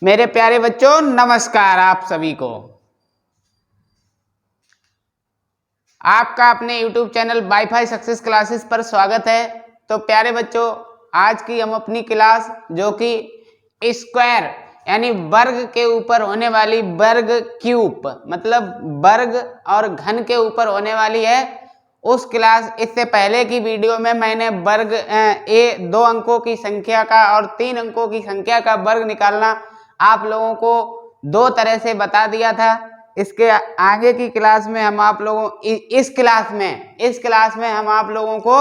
मेरे प्यारे बच्चों नमस्कार। आप सभी को आपका अपने YouTube channel wifi success classes पर स्वागत है। तो प्यारे बच्चों, आज की हम अपनी क्लास जो कि स्क्वायर यानी वर्ग के ऊपर होने वाली, वर्ग क्यूब मतलब वर्ग और घन के ऊपर होने वाली है उस क्लास। इससे पहले की वीडियो में मैंने वर्ग 2 अंकों की संख्या का और 3 अंकों की संख्या का वर्ग निकालना आप लोगों को 2 तरह से बता दिया था। इसके आगे की क्लास में हम आप लोगों इस क्लास में हम आप लोगों को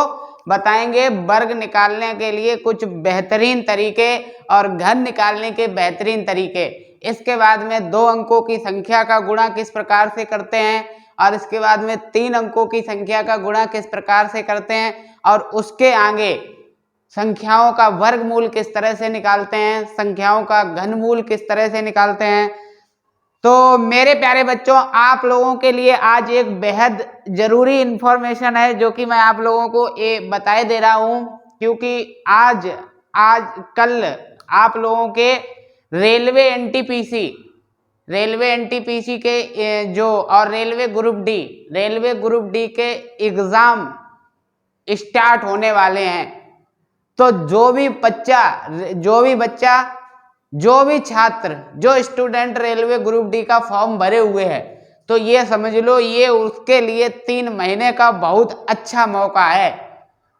बताएंगे वर्ग निकालने के लिए कुछ बेहतरीन तरीके और घन निकालने के बेहतरीन तरीके। इसके बाद में 2 अंकों की संख्या का गुणा किस प्रकार से करते हैं और इसके बाद में 3 अंकों की संख्या का गुणा किस प्रकार से करते हैं और उसके आगे संख्याओं का वर्गमूल किस तरह से निकालते हैं, संख्याओं का घनमूल किस तरह से निकालते हैं। तो मेरे प्यारे बच्चों, आप लोगों के लिए आज एक बेहद जरूरी इंफॉर्मेशन है जो कि मैं आप लोगों को ये बताए दे रहा हूं, क्योंकि आज कल आप लोगों के रेलवे एनटीपीसी के जो और रेलवे ग्रुप डी के एग्जाम स्टार्ट होने वाले हैं। तो जो भी छात्र, जो स्टूडेंट रेलवे ग्रुप डी का फॉर्म भरे हुए हैं, तो ये समझ लो ये उसके लिए 3 महीने का बहुत अच्छा मौका है।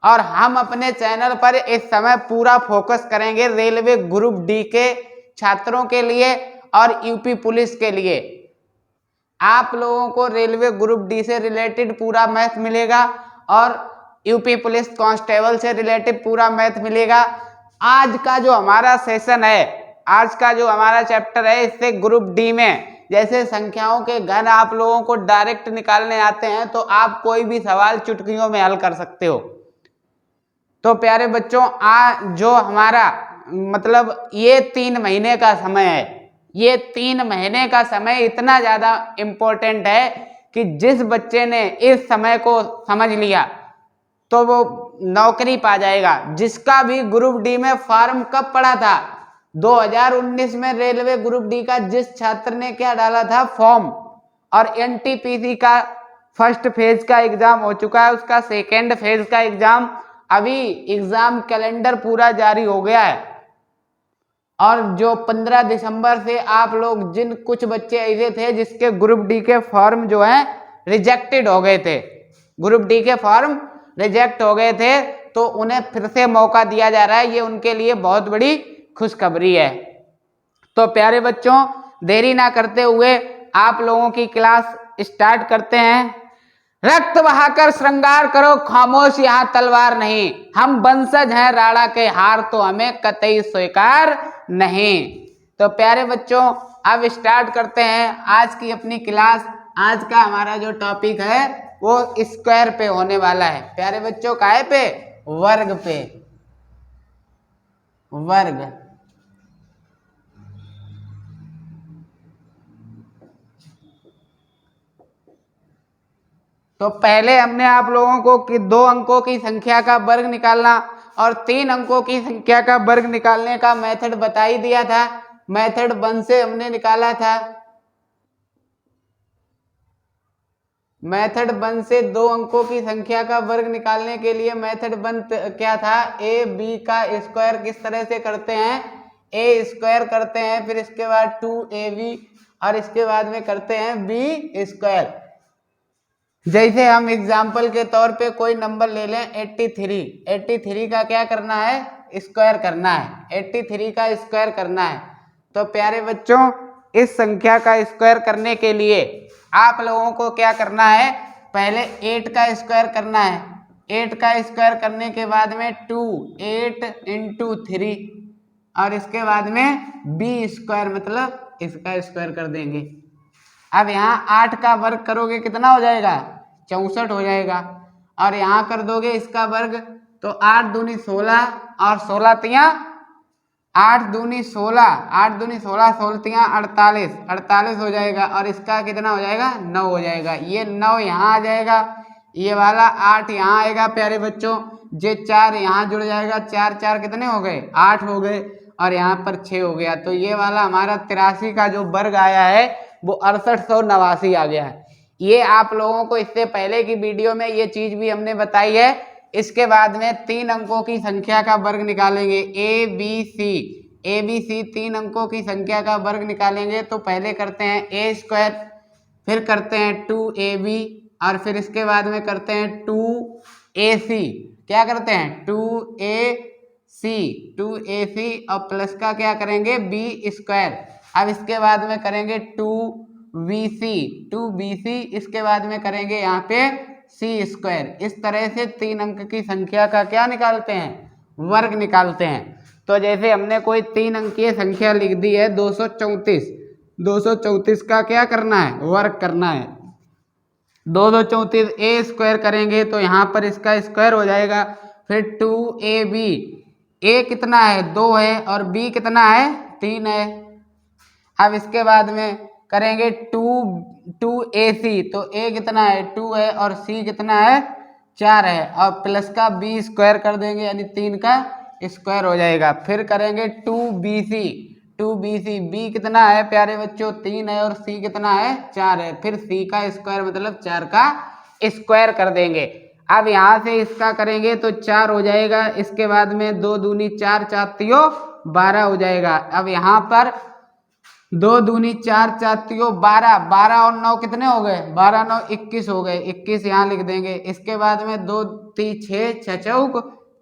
और हम अपने चैनल पर इस समय पूरा फोकस करेंगे रेलवे ग्रुप डी के छात्रों के लिए और यूपी पुलिस के लिए। आप लोगों को रेलवे ग्रुप डी से रिलेटेड पूरा मैथ मिलेगा और यूपी पुलिस कांस्टेबल से रिलेटेड पूरा मैथ मिलेगा। आज का जो हमारा सेशन है, आज का जो हमारा चैप्टर है, इससे ग्रुप डी में जैसे संख्याओं के घन आप लोगों को डायरेक्ट निकालने आते हैं तो आप कोई भी सवाल चुटकियों में हल कर सकते हो। तो प्यारे बच्चों, जो हमारा मतलब ये 3 महीने का समय है, ये 3 महीने का समय इतना ज्यादा इम्पोर्टेंट है कि जिस बच्चे ने इस समय को समझ लिया तो वो नौकरी पा जाएगा। जिसका भी ग्रुप डी में फॉर्म कब पड़ा था, 2019 में रेलवे ग्रुप डी का जिस छात्र ने क्या डाला था फॉर्म, और एनटीपीसी का फर्स्ट फेज का एग्जाम हो चुका है, उसका सेकेंड फेज का एग्जाम अभी एग्जाम कैलेंडर पूरा जारी हो गया है। और जो 15 दिसंबर से आप लोग, जिन कुछ बच्चे ऐसे थे जिसके ग्रुप डी के फॉर्म जो है रिजेक्टेड हो गए थे, ग्रुप डी के फॉर्म रिजेक्ट हो गए थे, तो उन्हें फिर से मौका दिया जा रहा है। ये उनके लिए बहुत बड़ी खुशखबरी है। तो प्यारे बच्चों, देरी ना करते हुए आप लोगों की क्लास स्टार्ट करते हैं। रक्त बहाकर श्रृंगार करो, खामोश यहाँ तलवार नहीं, हम वंशज हैं राणा के, हार तो हमें कतई स्वीकार नहीं। तो प्यारे बच्चों, अब स्टार्ट करते हैं आज की अपनी क्लास। आज का हमारा जो टॉपिक है वो स्क्वायर पे होने वाला है। प्यारे बच्चों, काहे पे? वर्ग पे, वर्ग। तो पहले हमने आप लोगों को कि 2 अंकों की संख्या का वर्ग निकालना और 3 अंकों की संख्या का वर्ग निकालने का मेथड बता ही दिया था। मेथड 1 से हमने निकाला था। मेथड 1 से 2 अंकों की संख्या का वर्ग निकालने के लिए मेथड 1 क्या था? ए बी का स्क्वायर किस तरह से करते हैं? ए स्क्वायर करते हैं, फिर इसके बाद 2ab और इसके बाद में करते हैं बी स्क्वायर। जैसे हम एग्जाम्पल के तौर पे कोई नंबर ले लें 83 का क्या करना है? स्क्वायर करना है। 83 का स्क्वायर करना है। तो प्यारे बच्चों, इस संख्या का स्क्वायर करने के लिए आप लोगों को क्या करना है? पहले 8 का स्क्वायर करना है। 8 का स्क्वायर करने के बाद में 8 × 3 और इसके बाद में बी स्क्वायर मतलब इसका स्क्वायर कर देंगे। अब यहाँ 8 का वर्ग करोगे कितना हो जाएगा? 64 हो जाएगा। और यहाँ कर दोगे इसका वर्ग तो 8 दूनी 16 और 16 तिया 8 दूनी 16, 8 दूनी 16, 16 तिया 48 हो जाएगा। और इसका कितना हो जाएगा? 9 हो जाएगा। ये 9 यहाँ आ जाएगा, ये वाला 8 यहाँ आएगा। प्यारे बच्चों, ये 4 यहाँ जुड़ जाएगा, 4 4 कितने हो गए? 8 हो गए। और यहाँ पर 6 हो गया। तो ये वाला हमारा 83 का जो वर्ग आया है वो 6889 आ गया है। ये आप लोगों को इससे पहले की वीडियो में ये चीज भी हमने बताई है। इसके बाद में 3 अंकों की संख्या का वर्ग निकालेंगे। ए बी सी 3 अंकों की संख्या का वर्ग निकालेंगे। तो पहले करते हैं ए स्क्वायर, फिर करते हैं 2ab और फिर इसके बाद में करते हैं 2ac। क्या करते हैं 2ac और प्लस का क्या करेंगे b स्क्वायर। अब इसके बाद में करेंगे 2bc इसके बाद में करेंगे यहाँ पे c स्क्वायर। इस तरह से 3 अंक की संख्या का क्या निकालते हैं वर्ग निकालते हैं। तो जैसे हमने कोई 3 अंकीय संख्या लिख दी है 234 का क्या करना है वर्ग करना है। 234 ए स्क्वायर करेंगे तो यहाँ पर इसका स्क्वायर हो जाएगा। फिर 2ab, ए कितना है 2 है और बी कितना है 3 है। अब इसके बाद में करेंगे 2ac तो ए कितना है 2 है और सी कितना है 4 है और प्लस का बी स्क्वायर कर देंगे यानी 3 का स्क्वायर हो जाएगा। फिर करेंगे 2bc बी कितना है प्यारे बच्चों 3 है और सी कितना है 4 है। फिर सी का स्क्वायर मतलब 4 का स्क्वायर कर देंगे। अब यहाँ से इसका करेंगे तो 4 हो जाएगा। इसके बाद में 2 दूनी 4 4 12 हो जाएगा। अब यहाँ पर 2 दूनी 4 4 12 और 9 कितने हो गए 12 9 21 हो गए। 21 यहाँ लिख देंगे। इसके बाद में 2 3 6 6 चौक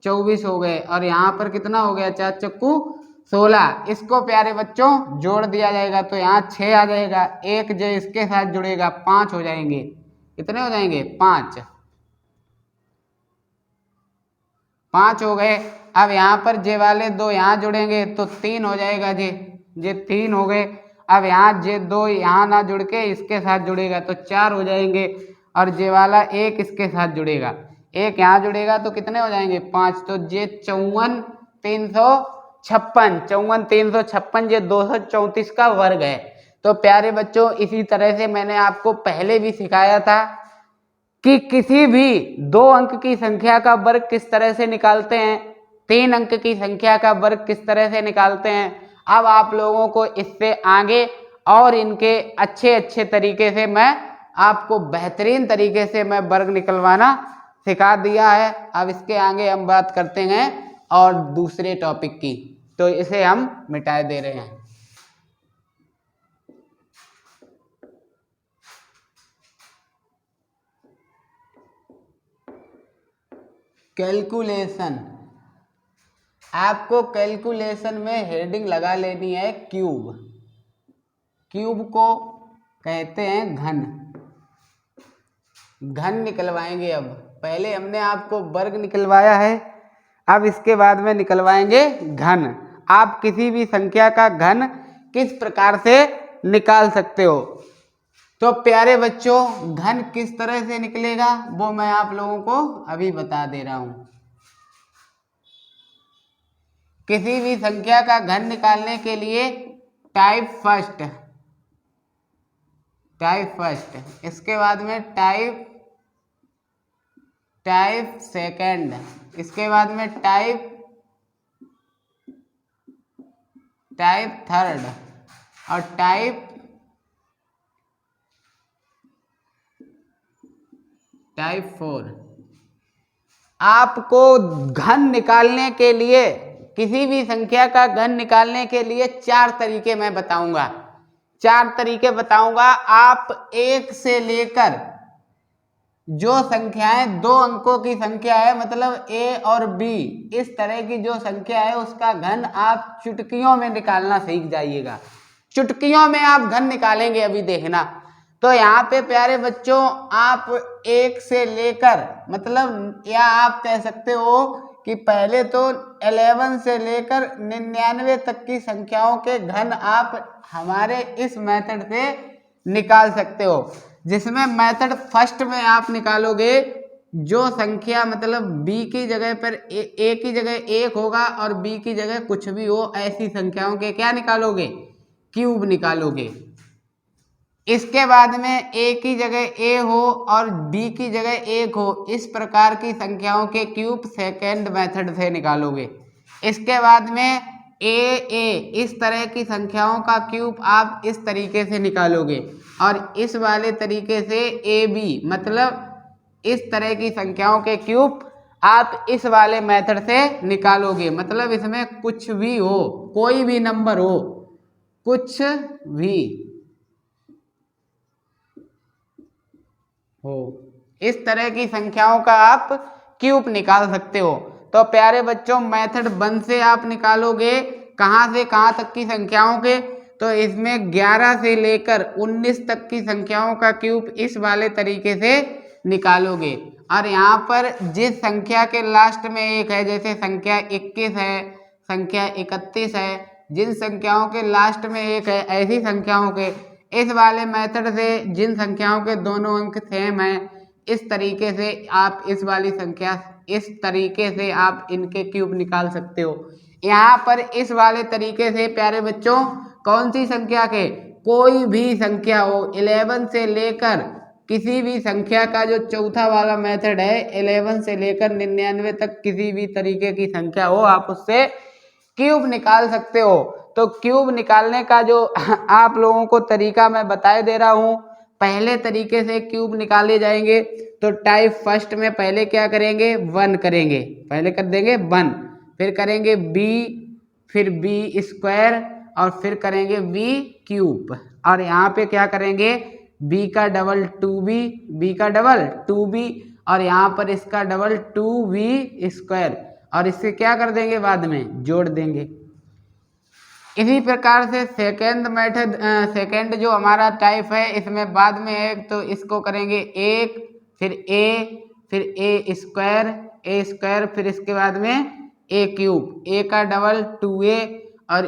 24 हो गए और यहाँ पर कितना हो गया 4 चक्कू 16। इसको प्यारे बच्चों जोड़ दिया जाएगा तो यहाँ 6 आ जाएगा। एक जो इसके साथ जुड़ेगा 5 हो जाएंगे। कितने हो जाएंगे 5 हो गए। अब यहाँ पर जे वाले 2 यहाँ जुड़ेंगे तो 3 हो जाएगा। जे 3 हो गए। अब यहाँ जे 2 यहाँ ना जुड़ के इसके साथ जुड़ेगा तो 4 हो जाएंगे और जे वाला 1 इसके साथ जुड़ेगा, 1 यहाँ जुड़ेगा तो कितने हो जाएंगे 5। तो जे 54 356 ये 234 का वर्ग है। तो प्यारे बच्चों इसी तरह से मैंने आपको पहले भी सिखाया था कि किसी भी 2 अंक की संख्या का वर्ग किस तरह से निकालते हैं, 3 अंक की संख्या का वर्ग किस तरह से निकालते हैं। अब आप लोगों को इससे आगे और इनके अच्छे तरीके से मैं आपको बेहतरीन तरीके से मैं वर्ग निकलवाना सिखा दिया है। अब इसके आगे हम बात करते हैं और दूसरे टॉपिक की, तो इसे हम मिटा दे रहे हैं। कैलकुलेशन। आपको कैलकुलेशन में हेडिंग लगा लेनी है क्यूब। क्यूब को कहते हैं घन निकलवाएंगे। अब पहले हमने आपको वर्ग निकलवाया है, अब इसके बाद में निकलवाएंगे घन। आप किसी भी संख्या का घन किस प्रकार से निकाल सकते हो। तो प्यारे बच्चों घन किस तरह से निकलेगा वो मैं आप लोगों को अभी बता दे रहा हूं। किसी भी संख्या का घन निकालने के लिए टाइप फर्स्ट, इसके बाद में टाइप सेकंड, इसके बाद में टाइप थर्ड और टाइप फोर। आपको घन निकालने के लिए किसी भी संख्या का घन निकालने के लिए 4 तरीके मैं बताऊंगा। 4 तरीके बताऊंगा। आप 1 से लेकर जो संख्याएं 2 अंकों की संख्या है मतलब ए और बी, इस तरह की जो संख्या है उसका घन आप चुटकियों में निकालना सीख जाइएगा। चुटकियों में आप घन निकालेंगे, अभी देखना। तो यहाँ पे प्यारे बच्चों आप 1 से लेकर मतलब या आप कह सकते हो कि पहले तो 11 से लेकर 99 तक की संख्याओं के घन आप हमारे इस मेथड से निकाल सकते हो। जिसमें मेथड फर्स्ट में आप निकालोगे जो संख्या मतलब बी की जगह पर ए की जगह 1 होगा और बी की जगह कुछ भी हो, ऐसी संख्याओं के क्या निकालोगे क्यूब निकालोगे। इसके बाद में ए की जगह ए हो और बी की जगह 1 हो, इस प्रकार की संख्याओं के क्यूब सेकेंड मेथड से निकालोगे। इसके बाद में इस तरह की संख्याओं का क्यूब आप इस तरीके से निकालोगे और इस वाले तरीके से AB, मतलब इस तरह की संख्याओं के क्यूब आप इस वाले मेथड से निकालोगे। मतलब इसमें कुछ भी हो, कोई भी नंबर हो, कुछ भी हो, इस तरह की संख्याओं का आप क्यूब निकाल सकते हो। तो प्यारे बच्चों, मेथड 1 से आप निकालोगे कहाँ से कहाँ तक की संख्याओं के, तो इसमें 11 से लेकर 19 तक की संख्याओं का क्यूब इस वाले तरीके से निकालोगे। और यहाँ पर जिस संख्या के लास्ट में एक है, जैसे संख्या 21 है, संख्या 31 है, जिन संख्याओं के लास्ट में एक है, ऐसी संख्याओं के इस वाले मेथड से जिन संख्याओं के दोनों अंक सेम हैं, इस तरीके से आप इस वाली संख्या, इस तरीके से आप इनके क्यूब निकाल सकते हो। यहाँ पर इस वाले तरीके से प्यारे बच्चों कौन सी संख्या के, कोई भी संख्या हो, 11 से लेकर किसी भी संख्या का जो चौथा वाला मेथड है, 11 से लेकर 99 तक किसी भी तरीके की संख्या हो, आप उससे क्यूब निकाल सकते हो। तो क्यूब निकालने का जो आप लोगों को तरीका मैं बताए दे रहा हूँ, पहले तरीके से क्यूब निकाले जाएंगे। तो टाइप फर्स्ट में पहले क्या करेंगे, 1 करेंगे, पहले कर देंगे 1, फिर करेंगे b, फिर b स्क्वायर, और फिर करेंगे b क्यूब, और यहाँ पे क्या करेंगे, b का डबल 2b, b का डबल 2b, और यहाँ पर इसका डबल 2b स्क्वायर, और इससे क्या कर देंगे, बाद में जोड़ देंगे। इसी प्रकार से सेकेंड मेथड, सेकेंड जो हमारा टाइप है, इसमें बाद में है, तो इसको करेंगे 1, फिर a स्क्वायर, फिर इसके बाद में a क्यूब, a का डबल 2a और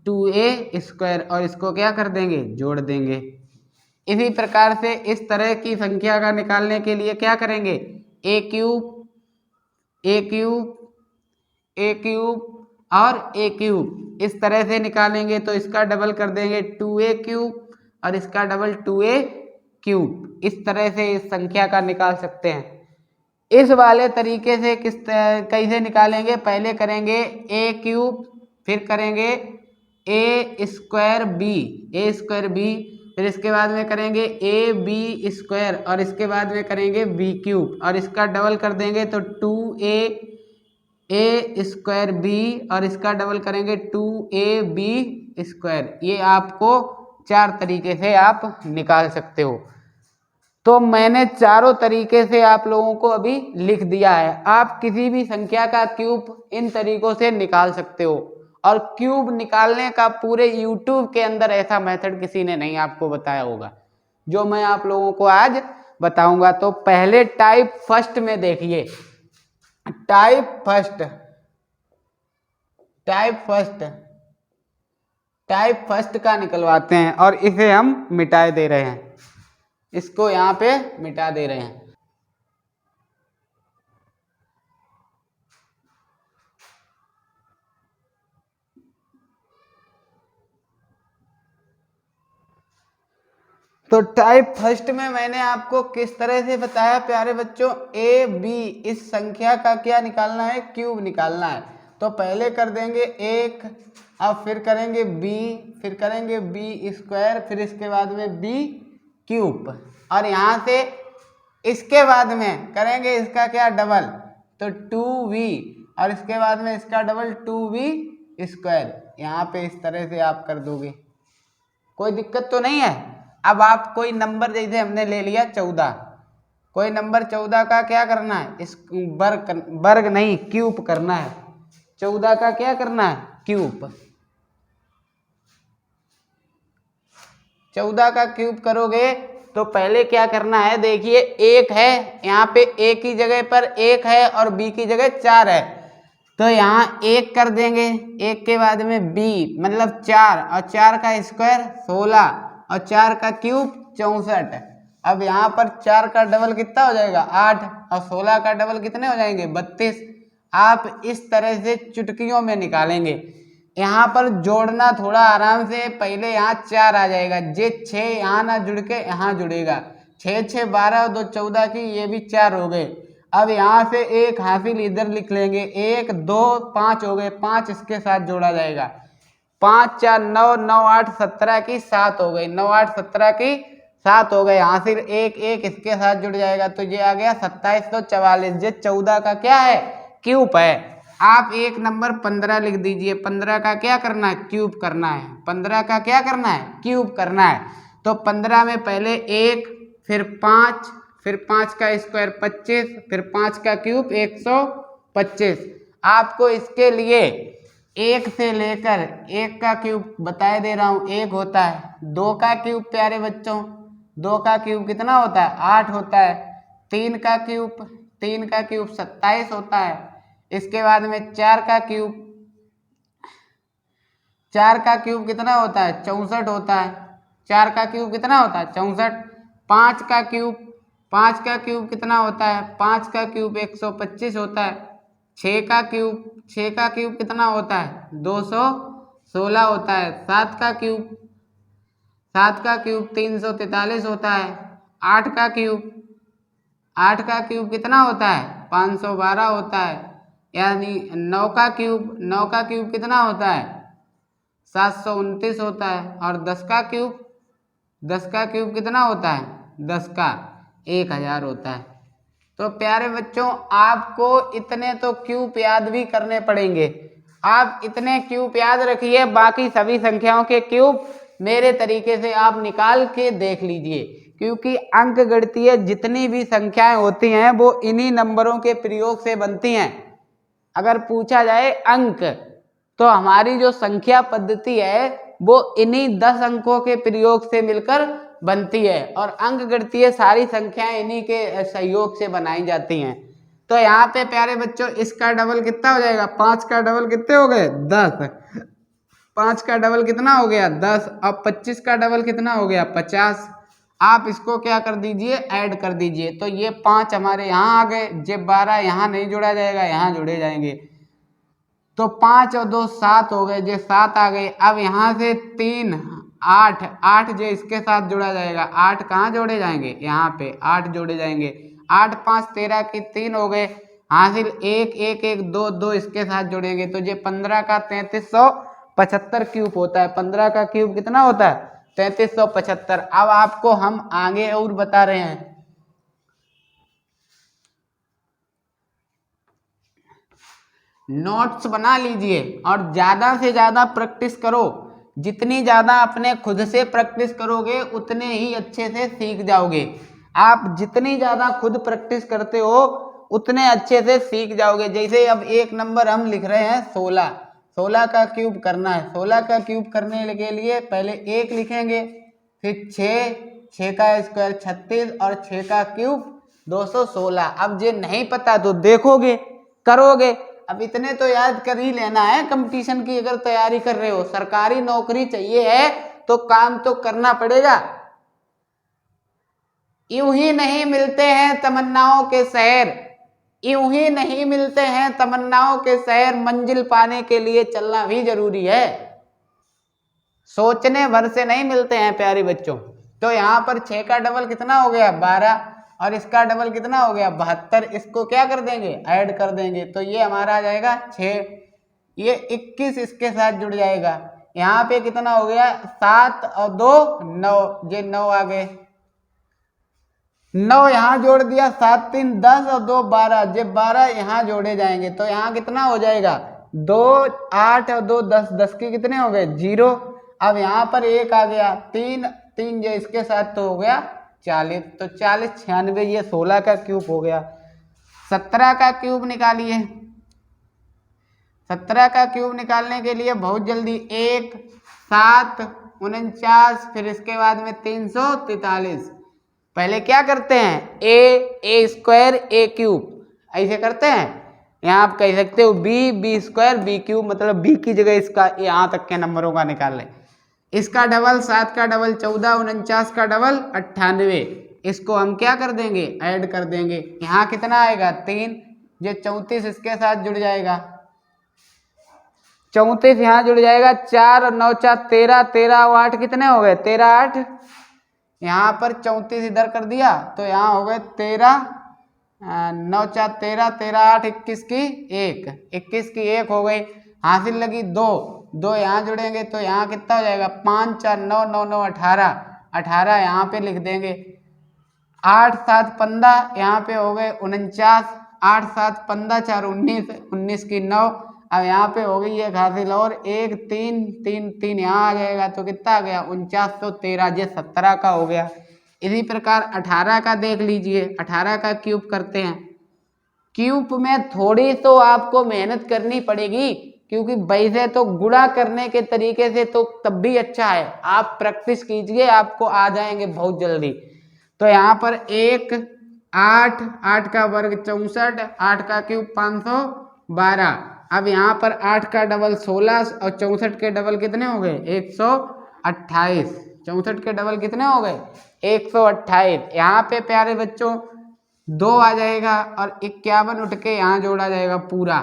2a स्क्वायर, और इसको क्या कर देंगे, जोड़ देंगे। इसी प्रकार से इस तरह की संख्या का निकालने के लिए क्या करेंगे, a क्यूब और a क्यूब इस तरह से निकालेंगे। तो इसका डबल कर देंगे 2a क्यूब और इसका डबल 2a क्यूब, इस तरह से इस संख्या का निकाल सकते हैं। इस वाले तरीके से कैसे निकालेंगे, पहले करेंगे a क्यूब, फिर करेंगे a स्क्वायर b, फिर इसके बाद में करेंगे ab स्क्वायर, और इसके बाद में करेंगे b क्यूब, और इसका डबल कर देंगे तो 2a स्क्वायर b, और इसका डबल करेंगे 2ab स्क्वायर। ये आपको 4 तरीके से आप निकाल सकते हो। तो मैंने चारों तरीके से आप लोगों को अभी लिख दिया है। आप किसी भी संख्या का क्यूब इन तरीकों से निकाल सकते हो, और क्यूब निकालने का पूरे YouTube के अंदर ऐसा मेथड किसी ने नहीं आपको बताया होगा जो मैं आप लोगों को आज बताऊंगा। तो पहले टाइप फर्स्ट में देखिए, टाइप फर्स्ट का निकलवाते हैं, और इसे हम मिटाए दे रहे हैं, इसको यहाँ पे मिटा दे रहे हैं। तो टाइप फर्स्ट में मैंने आपको किस तरह से बताया प्यारे बच्चों, ए बी इस संख्या का क्या निकालना है, क्यूब निकालना है। तो पहले कर देंगे 1, अब फिर करेंगे b, फिर करेंगे b स्क्वायर, फिर इसके बाद में b क्यूब, और यहाँ से इसके बाद में करेंगे इसका क्या, डबल, तो 2v, और इसके बाद में इसका डबल 2v स्क्वायर। यहाँ पे इस तरह से आप कर दोगे, कोई दिक्कत तो नहीं है। अब आप कोई नंबर, जैसे हमने ले लिया 14, कोई नंबर 14 का क्या करना है, इस वर्ग नहीं क्यूब करना है, 14 का क्या करना है, क्यूब। 14 का क्यूब करोगे तो पहले क्या करना है, देखिए 1 है, यहाँ पे a की जगह पर 1 है और b की जगह 4 है, तो यहाँ 1 कर देंगे, 1 के बाद में b मतलब 4, और 4 का स्क्वायर 16, और 4 का क्यूब 64। अब यहाँ पर 4 का डबल कितना हो जाएगा, 8, और 16 का डबल कितने हो जाएंगे, 32। आप इस तरह से चुटकियों में निकालेंगे। यहाँ पर जोड़ना थोड़ा आराम से, पहले यहाँ 4 आ जाएगा, ये 6 यहाँ ना जुड़ के यहाँ जुड़ेगा, 6 6 12 और 2 14 की, ये भी 4 हो गए। अब यहाँ से एक हासिल इधर लिख लेंगे, 1 2 5 हो गए, 5 इसके साथ जोड़ा जाएगा, 5 4 9 9 8 17 की 7 हो गई, 9 8 17 की 7 हो गए, हासिल 1 1 इसके साथ जुड़ जाएगा, तो ये आ गया 2744। ये 14 का क्या है, क्यूब है। आप एक नंबर 15 लिख दीजिए, 15 का क्या करना है, क्यूब करना है, 15 का क्या करना है, क्यूब करना है। तो 15 में पहले 1, फिर 5, फिर 5 का स्क्वायर 25, फिर 5 का क्यूब 125। आपको इसके लिए 1 से लेकर 1 का क्यूब बताए दे रहा हूँ, 1 होता है, 2 का क्यूब प्यारे बच्चों, 2 का क्यूब कितना होता है, 8 होता है, 3 का क्यूब 27 होता है। इसके बाद में 4 का क्यूब कितना होता है, 64 होता है, 4 का क्यूब कितना होता है, 64। 5 का क्यूब कितना होता है, 5 का क्यूब 125 होता है। 6 का क्यूब कितना होता है, 216 होता है। 7 का क्यूब 343 होता है। 8 का क्यूब कितना होता है, 512 होता है। यानी 9 का क्यूब कितना होता है, 729 होता है। और 10 का क्यूब कितना होता है, 10 का 1000 होता है। तो प्यारे बच्चों, आपको इतने तो क्यूब याद भी करने पड़ेंगे। आप इतने क्यूब याद रखिए, बाकी सभी संख्याओं के क्यूब मेरे तरीके से आप निकाल के देख लीजिए, क्योंकि अंक गणितीय जितनी भी संख्याएं होती हैं वो इन्हीं नंबरों के प्रयोग से बनती हैं। अगर पूछा जाए अंक, तो हमारी जो संख्या पद्धति है वो इन्हीं 10 अंकों के प्रयोग से मिलकर बनती है, और अंक गणितीय सारी संख्याएं इन्हीं के सहयोग से बनाई जाती हैं। तो यहाँ पे प्यारे बच्चों इसका डबल कितना हो जाएगा, 5 का डबल कितने हो गए, 10। 5 का डबल कितना हो गया, 10। अब 25 का डबल कितना हो गया, 50। आप इसको क्या कर दीजिए, ऐड कर दीजिए, तो ये 5 हमारे यहाँ आ गए, ये 12 यहाँ नहीं जोड़ा जाएगा, यहाँ जोड़े जाएंगे। तो 5 और 2 7 हो गए, ये 7 आ गए। अब यहाँ से 3 8 जो इसके साथ जोड़ा जाएगा, 8 कहाँ जोड़े जाएंगे, यहाँ पे 8 जोड़े जाएंगे। 8 5 13 की 3 हो गए, हासिल 1 1 1 2 2 इसके साथ जोड़ेंगे, तो ये 15 का 3375 क्यूब होता है। 15 का क्यूब कितना होता है, 3375। अब आपको हम आगे और बता रहे हैं, नोट्स बना लीजिए और ज्यादा से ज्यादा प्रैक्टिस करो। जितनी ज्यादा अपने खुद से प्रैक्टिस करोगे उतने ही अच्छे से सीख जाओगे। आप जितनी ज्यादा खुद प्रैक्टिस करते हो उतने अच्छे से सीख जाओगे। जैसे अब एक नंबर हम लिख रहे हैं 16, 16 का क्यूब करना है। 16 का क्यूब करने के लिए पहले 1 लिखेंगे, फिर 6, 6 का स्क्वायर 36 और 6 का क्यूब 216। अब ये नहीं पता तो देखोगे, करोगे। अब इतने तो याद कर ही लेना है। कंपटीशन की अगर तैयारी कर रहे हो, सरकारी नौकरी चाहिए है तो काम तो करना पड़ेगा। यूं ही नहीं मिलते हैं तमन्नाओं के शहर, यूं ही नहीं मिलते हैं तमन्नाओं के शहर, मंजिल पाने के लिए चलना भी जरूरी है। सोचने भर से नहीं मिलते हैं प्यारे बच्चों। तो यहाँ पर 6 का डबल कितना हो गया, 12, और इसका डबल कितना हो गया, 72। इसको क्या कर देंगे, ऐड कर देंगे, तो ये हमारा आ जाएगा 6। ये 21 इसके साथ जुड़ जाएगा। यहाँ पे कितना हो गया, 7 और 2 9, ये 9 आ गए। 9 यहाँ जोड़ दिया, 7 3 10 और 2 12, ये 12 यहाँ जोड़े जाएंगे, तो यहाँ कितना हो जाएगा, 2 8 और 2 10, 10 के कितने हो गए, 0। अब यहाँ पर 1 आ गया, 3 3 जो इसके साथ तो हो गया 40, तो 40 96, ये 16 का क्यूब हो गया। 17 का क्यूब निकालिए। 17 का क्यूब निकालने के लिए बहुत जल्दी, 1 7 49, फिर इसके बाद में 343। पहले क्या करते हैं, ए स्क्वायर ए क्यूब, ऐसे करते हैं। यहाँ आप कह सकते हो बी स्क्वायर बी क्यूब, मतलब बी की जगह इसका यहाँ तक के नंबरों का निकाल लें। इसका डबल 7 का डबल 14, 49 का डबल 98। इसको हम क्या कर देंगे, ऐड कर देंगे। यहाँ कितना आएगा, 3, ये 34 इसके साथ जुड़ जाएगा, 34 यहाँ जुड़ जाएगा, 4 और 9 4 13, 13 और 8 कितने हो गए, 13 8। यहाँ पर 34 इधर कर दिया तो यहाँ हो गए 13 9 4 13, 13 8 21 की 1, 21 की 1 हो गई। हासिल लगी 2, 2 यहाँ जुड़ेंगे तो यहाँ कितना हो जाएगा 5 4 9 9 9 18, 18 यहाँ पे लिख देंगे। 8 7 15 यहाँ पे हो गए 49, 8 7 15 4 19, 19 की 9। अब यहाँ पे हो गई एक हासिल और 1 3 3 3 यहाँ आ जाएगा तो कितना आ गया 4913, ये 17 का हो गया। इसी प्रकार 18 का देख लीजिए, 18 का क्यूब करते हैं। क्यूब में थोड़ी तो आपको मेहनत करनी पड़ेगी, क्योंकि वैसे तो गुणा करने के तरीके से तो तब भी अच्छा है, आप प्रैक्टिस कीजिए, आपको आ जाएंगे बहुत जल्दी। तो यहाँ पर 1 8, 8 का वर्ग 64, 8 का क्यूब 512। अब यहाँ पर 8 का डबल 16 और 64 के डबल कितने हो गए 128। 64 के डबल कितने हो गए 128। यहाँ पे प्यारे बच्चों 2 आ जाएगा और 51 उठ के यहाँ जोड़ा जाएगा पूरा।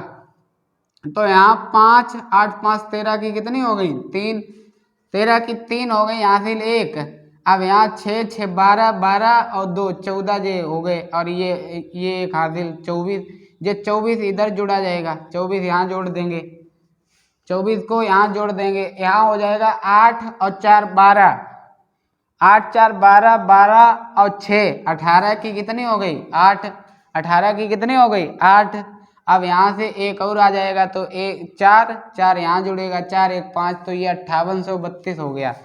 तो यहाँ 5 8 5 13 की कितनी हो गई 3, 13 की 3 हो गई, यहाँ से 1। अब यहाँ 6 6 12, 12 और 2 14 जे हो गए, और ये एक हासिल 24, ये 24 इधर जोड़ा जाएगा, 24 यहाँ जोड़ देंगे, 24 को यहाँ जोड़ देंगे, यहाँ हो जाएगा 8 और 4 12, 8 4 12, 12 और 6 18 की कितनी हो गई 8, 18 की कितनी हो गई 8। अब यहाँ से एक और आ जाएगा तो 4 4 यहाँ जुड़ेगा, 4 1 5, तो ये 5832 हो गया।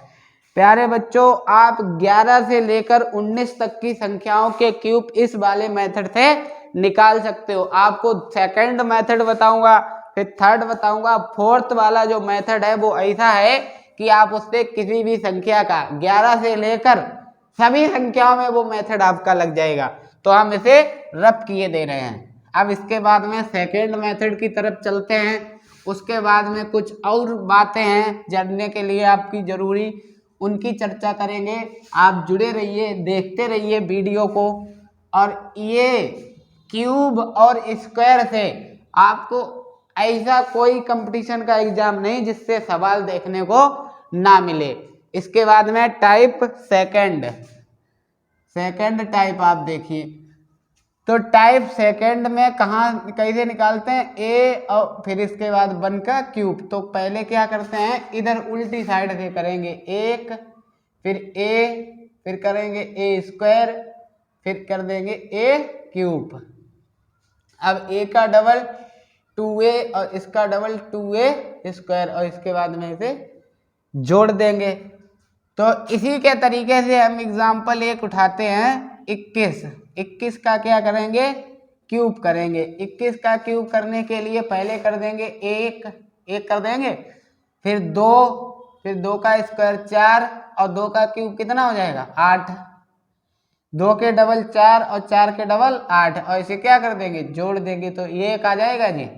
प्यारे बच्चों आप 11 से लेकर 19 तक की संख्याओं के क्यूब इस वाले मेथड से निकाल सकते हो। आपको सेकंड मेथड बताऊंगा, फिर थर्ड बताऊंगा, फोर्थ वाला जो मेथड है वो ऐसा है कि आप उससे किसी भी संख्या का 11 से लेकर सभी संख्याओं में वो मेथड आपका लग जाएगा। तो हम इसे रब किए दे रहे हैं। अब इसके बाद में सेकेंड मेथड की तरफ चलते हैं। उसके बाद में कुछ और बातें हैं जानने के लिए आपकी जरूरी, उनकी चर्चा करेंगे। आप जुड़े रहिए, देखते रहिए वीडियो को। और ये क्यूब और स्क्वायर से आपको ऐसा कोई कंपटीशन का एग्जाम नहीं जिससे सवाल देखने को ना मिले। इसके बाद में टाइप सेकंड टाइप आप देखिए। तो टाइप सेकंड में कहाँ कैसे निकालते हैं ए और फिर इसके बाद 1 का क्यूब। तो पहले क्या करते हैं इधर उल्टी साइड से करेंगे 1, फिर ए, फिर करेंगे ए स्क्वायर, फिर कर देंगे ए क्यूब। अब ए का डबल 2a और इसका डबल 2a स्क्वायर, और इसके बाद में इसे जोड़ देंगे। तो इसी के तरीके से हम एग्जाम्पल एक उठाते हैं 21। 21 का क्या करेंगे क्यूब करेंगे। 21 का क्यूब करने के लिए पहले कर देंगे 1 कर देंगे, फिर 2, फिर 2 का स्क्वायर 4 और 2 का क्यूब कितना हो जाएगा 8। 2 के डबल 4 और 4 के डबल 8, और इसे क्या कर देंगे जोड़ देंगे, तो ये एक आ जाएगा जी।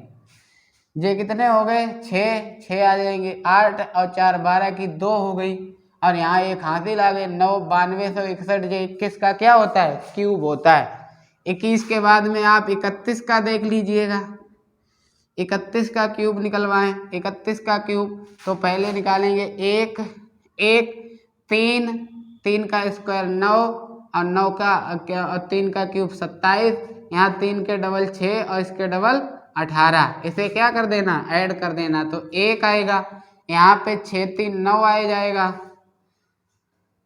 ये कितने हो गए 6 आ जाएंगे, 8 और 4 12 की 2 हो गई, और यहाँ एक हासिल आ गए 9 9261। जो 21 का क्या होता है क्यूब होता है। 21 के बाद में आप 31 का देख लीजिएगा। 31 का क्यूब निकलवाएं। 31 का क्यूब तो पहले निकालेंगे 1 3, 3 का स्क्वायर 9 और 9 का 3 का क्यूब 27। यहाँ 3 के डबल 6 और इसके डबल 18। इसे क्या कर देना ऐड कर देना, तो 1 आएगा। यहाँ पे 6 3 9 आ जाएगा।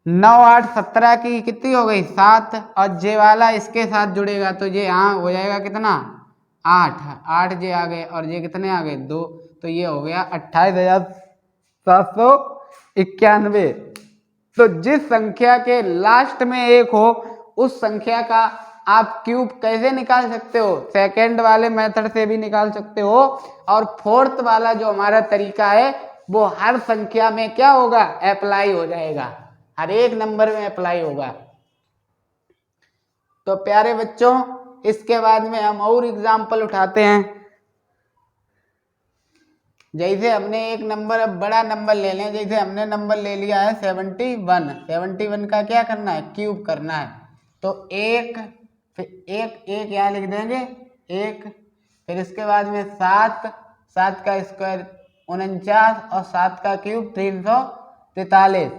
9 8 17 की कितनी हो गई 7, और जे वाला इसके साथ जुड़ेगा तो ये यहाँ हो जाएगा कितना 8 जे आ गए, और ये कितने आ गए 2, तो ये हो गया 28,791। तो जिस संख्या के लास्ट में 1 हो उस संख्या का आप क्यूब कैसे निकाल सकते हो, सेकेंड वाले मेथड से भी निकाल सकते हो, और फोर्थ वाला जो हमारा तरीका है वो हर संख्या में क्या होगा अप्लाई हो जाएगा, हर एक नंबर में अप्लाई होगा। तो प्यारे बच्चों इसके बाद में हम और एग्जाम्पल उठाते हैं। जैसे हमने एक नंबर, अब बड़ा नंबर ले लें, जैसे हमने नंबर ले लिया है 71। 71 का क्या करना है क्यूब करना है। तो 1 फिर 1 यहाँ लिख देंगे 1, फिर इसके बाद में 7 का स्क्वायर 49 और 7 का क्यूब 343।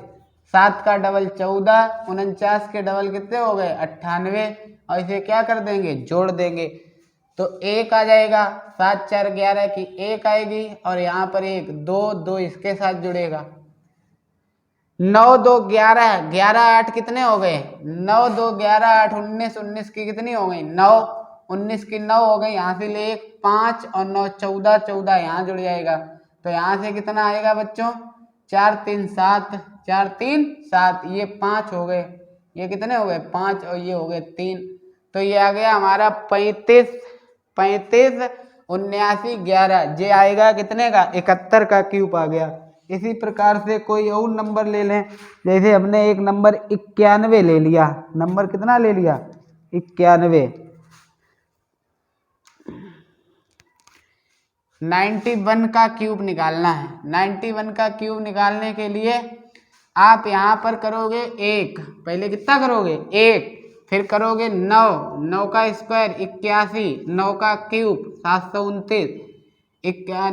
7 का डबल 14, 49 के डबल कितने हो गए 98, और इसे क्या कर देंगे, जोड़ देंगे। तो 1 आ जाएगा, 7 4 11 की 1 आएगी और यहाँ पर 1 2 2 इसके साथ जुड़ेगा। 9 2 11 11 8 कितने हो गए, 9 2 11 8 19 19 की कितनी हो गई, 9 19 की 9 हो गई। यहाँ से ले 5 और 9 14 14 यहाँ जुड़ जाएगा। तो यहाँ से कितना आएगा बच्चों, 4 3 7 4 3 7, ये 5 हो गए, ये कितने हो गए 5 और ये हो गए 3। तो ये आ गया हमारा 35 35 79 11, ये आएगा कितने का, 71 का क्यूब आ गया। इसी प्रकार से कोई और नंबर ले लें, जैसे हमने एक नंबर 91 ले लिया, नंबर कितना ले लिया 91। 91 का क्यूब निकालना है। 91 का क्यूब निकालने के लिए आप यहाँ पर करोगे 1, पहले कितना करोगे 1, फिर करोगे 9 9 का स्क्वायर 81, 9 का क्यूब 729,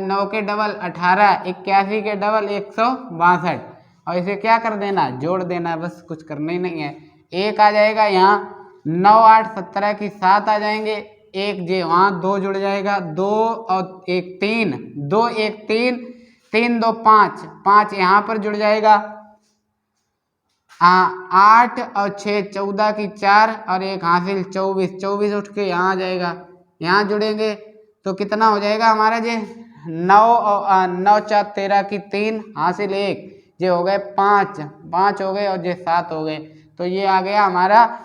9 के डबल 18, 81 के डबल 162 और इसे क्या कर देना, जोड़ देना, बस कुछ करना ही नहीं है। 1 आ जाएगा यहाँ, 9 8 17 की 7 आ जाएंगे, 1 जे वहाँ 2 जुड़ जाएगा, 2 और 1 3, 2 1 3 3 2 5 5 यहाँ पर जुड़ जाएगा। 8 और 6 14 की 4 और 1 हासिल 24 24 उठ के यहाँ आ जाएगा, यहाँ जुड़ेंगे तो कितना हो जाएगा हमारा जे 9 और 9 4 13 की 3 हासिल 1, ये हो गए 5 5 हो गए और ये 7 हो गए। तो ये आ गया हमारा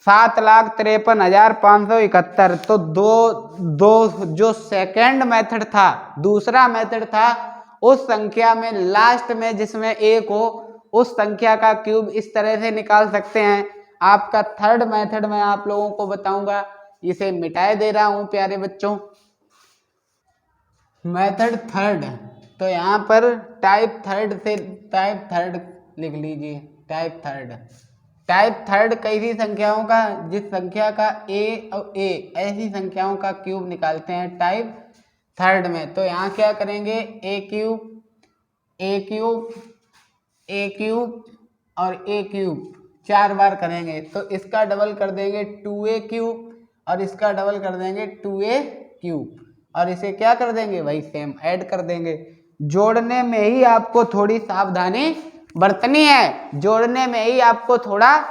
7,53,571। तो दो जो सेकंड मेथड था, दूसरा मेथड था, उस संख्या में लास्ट में जिसमें 1 हो उस संख्या का क्यूब इस तरह से निकाल सकते हैं। आपका थर्ड मेथड मैं आप लोगों को बताऊंगा, इसे मिटाए दे रहा हूं प्यारे बच्चों। मेथड थर्ड, तो यहाँ पर टाइप थर्ड लिख लीजिए। टाइप थर्ड कैसी संख्याओं का, जिस संख्या का ए और ए ऐसी संख्याओं का क्यूब निकालते हैं टाइप थर्ड में। तो यहाँ क्या करेंगे, ए क्यूब और ए क्यूब 4 बार करेंगे, तो इसका डबल कर देंगे 2a क्यूब और इसका डबल कर देंगे 2a क्यूब और इसे क्या कर देंगे भाई, सेम ऐड कर देंगे। जोड़ने में ही आपको थोड़ी सावधानी बरतनी है, जोड़ने में ही आपको थोड़ा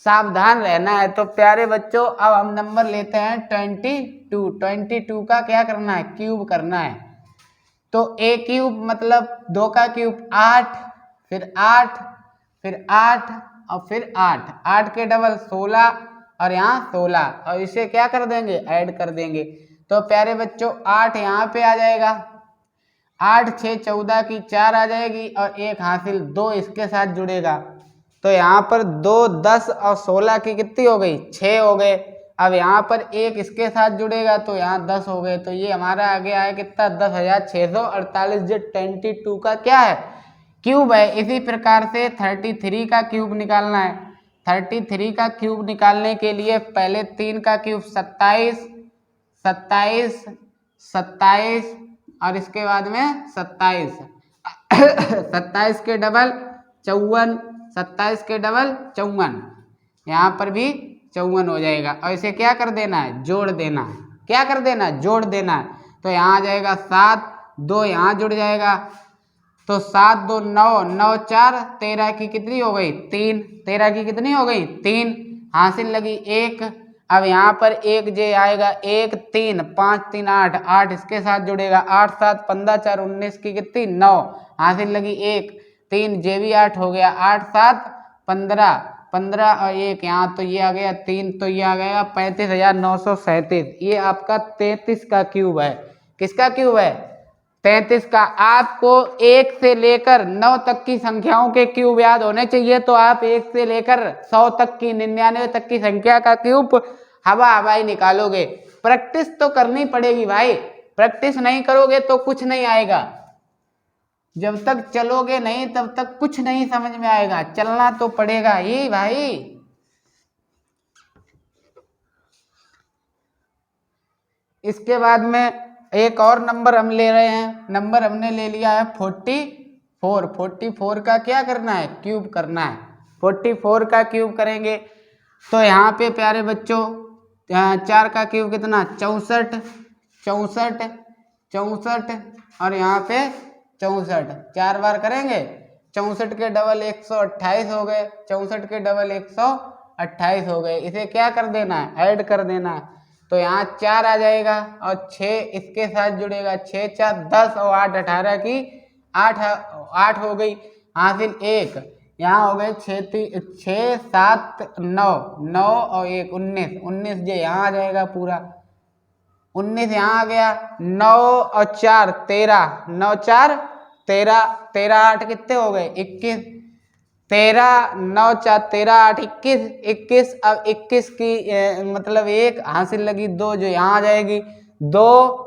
सावधान रहना है। तो प्यारे बच्चों अब हम नंबर लेते हैं 22 का क्या करना है, क्यूब करना है। तो a क्यूब मतलब 2 का क्यूब 8, फिर 8 फिर 8 और फिर 8 के डबल 16 और यहाँ 16 और इसे क्या कर देंगे, ऐड कर देंगे। तो प्यारे बच्चों 8 यहाँ पे आ जाएगा, 8 6 14 की 4 आ जाएगी और 1 हासिल 2 इसके साथ जुड़ेगा। तो यहाँ पर 2 10 और 16 की कितनी हो गई, 6 हो गए। अब यहाँ पर 1 इसके साथ जुड़ेगा तो यहाँ 10 हो गए। तो ये हमारा आ गया है कितना, 10,648, जो 22 का क्या है, क्यूब है। इसी प्रकार से 33 का क्यूब निकालना है। 33 का क्यूब निकालने के लिए पहले 3 का क्यूब 27 27 27 और इसके बाद में 27 27 के डबल 54, 27 के डबल 54, यहाँ पर भी 54 हो जाएगा और इसे क्या कर देना है, जोड़ देना है। क्या कर देना है, जोड़ देना है। तो यहाँ आ जाएगा 7, 2 यहाँ जुड़ जाएगा, तो 7 2 9 9 4 13 की कितनी हो गई, 3, 13 की कितनी हो गई, 3 हासिल लगी 1। अब यहाँ पर 1 जे आएगा, 1 3 5 3 8 8 इसके साथ जुड़ेगा, 8 7 15 4 19 की कितनी 9 हासिल लगी 1, 3 जे भी 8 हो गया, 8 7 15 15 और 1 यहाँ, तो ये आ गया 3, तो ये आ गया 35,937। ये आपका 33 का क्यूब है। किसका क्यूब है, 33 का। आपको 1 से लेकर 9 तक की संख्याओं के क्यूब याद होने चाहिए, तो आप 1 से लेकर 100 तक की, 99 तक की संख्या का क्यूब हवाई निकालोगे। प्रैक्टिस तो करनी पड़ेगी भाई, प्रैक्टिस नहीं करोगे तो कुछ नहीं आएगा। जब तक चलोगे नहीं तब तक कुछ नहीं समझ में आएगा, चलना तो पड़ेगा ही भाई। इसके बाद में एक और नंबर हम ले रहे हैं, नंबर हमने ले लिया है 44। 44 का क्या करना है, क्यूब करना है। 44 का क्यूब करेंगे तो यहाँ पे प्यारे बच्चों 4 का क्यूब कितना 64, 64, 64 और यहाँ पे 64, 4 बार करेंगे 64 के डबल 128 हो गए, 64 के डबल 128 हो गए। इसे क्या कर देना है, ऐड कर देना है। तो यहाँ 4 आ जाएगा और 6 इसके साथ जुड़ेगा, 6 4 10 और 8 18 की 8 हो गई, हासिल 1। यहाँ हो गए 6 7 9 9 और 1 19, 19 ये यहाँ आ जाएगा पूरा, 19 यहाँ आ गया, 9 और 4 13, 9 4 13, 13 8 कितने हो गए 21, 13 9 4 13 8 21, 21। अब 21 की मतलब 1 हासिल लगी 2 जो यहाँ आ जाएगी 2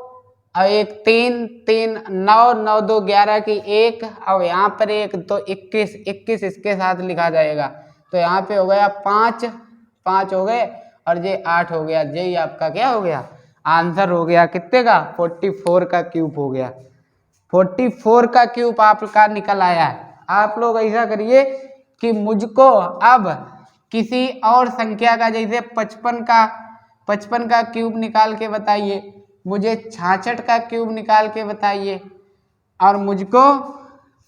और 1 3 3 9 9 2 11 की 1 और यहाँ पर 1 तो 21, 21 इसके साथ लिखा जाएगा। तो यहाँ पे हो गया 5 5 हो गए और ये 8 हो गया। यही आपका क्या हो गया, आंसर हो गया कितने का 44 का क्यूब हो गया। 44 का क्यूब आपका निकल आया है। आप लोग ऐसा करिए कि मुझको अब किसी और संख्या का जैसे 55 का क्यूब निकाल के बताइए, मुझे 66 का क्यूब निकाल के बताइए और मुझको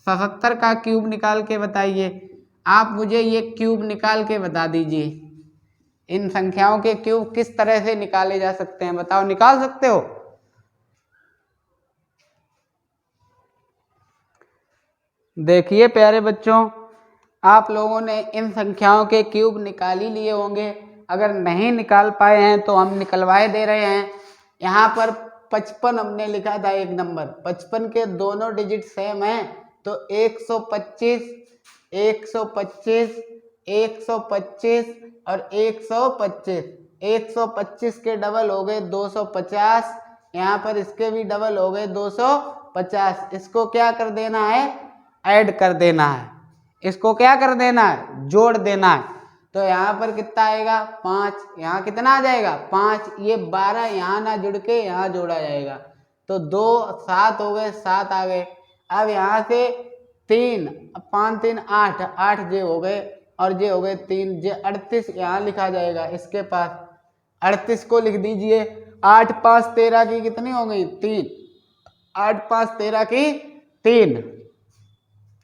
77 का क्यूब निकाल के बताइए। आप मुझे ये क्यूब निकाल के बता दीजिए, इन संख्याओं के क्यूब किस तरह से निकाले जा सकते हैं, बताओ निकाल सकते हो? देखिए प्यारे बच्चों, आप लोगों ने इन संख्याओं के क्यूब निकाल ही लिए होंगे। अगर नहीं निकाल पाए हैं तो हम निकलवाए दे रहे हैं। यहाँ पर 55 हमने लिखा था एक नंबर, 55 के दोनों डिजिट सेम हैं तो 125 125 125 और 125, 125 के डबल हो गए 250, यहाँ पर इसके भी डबल हो गए 250। इसको क्या कर देना है, ऐड कर देना है। इसको क्या कर देना है, जोड़ देना है। तो यहाँ पर कितना आएगा 5, यहाँ कितना आ जाएगा 5, ये 12 यहाँ ना जुड़ के यहाँ जोड़ा जाएगा तो 2 7 हो गए, 7 आ गए। अब यहाँ से 3 5 3 8 8 जे हो गए और जे हो गए 3, जे 38 यहाँ लिखा जाएगा इसके पास, 38 को लिख दीजिए। 8 5 13 की कितनी हो गई 3, 8 5 13 की 3।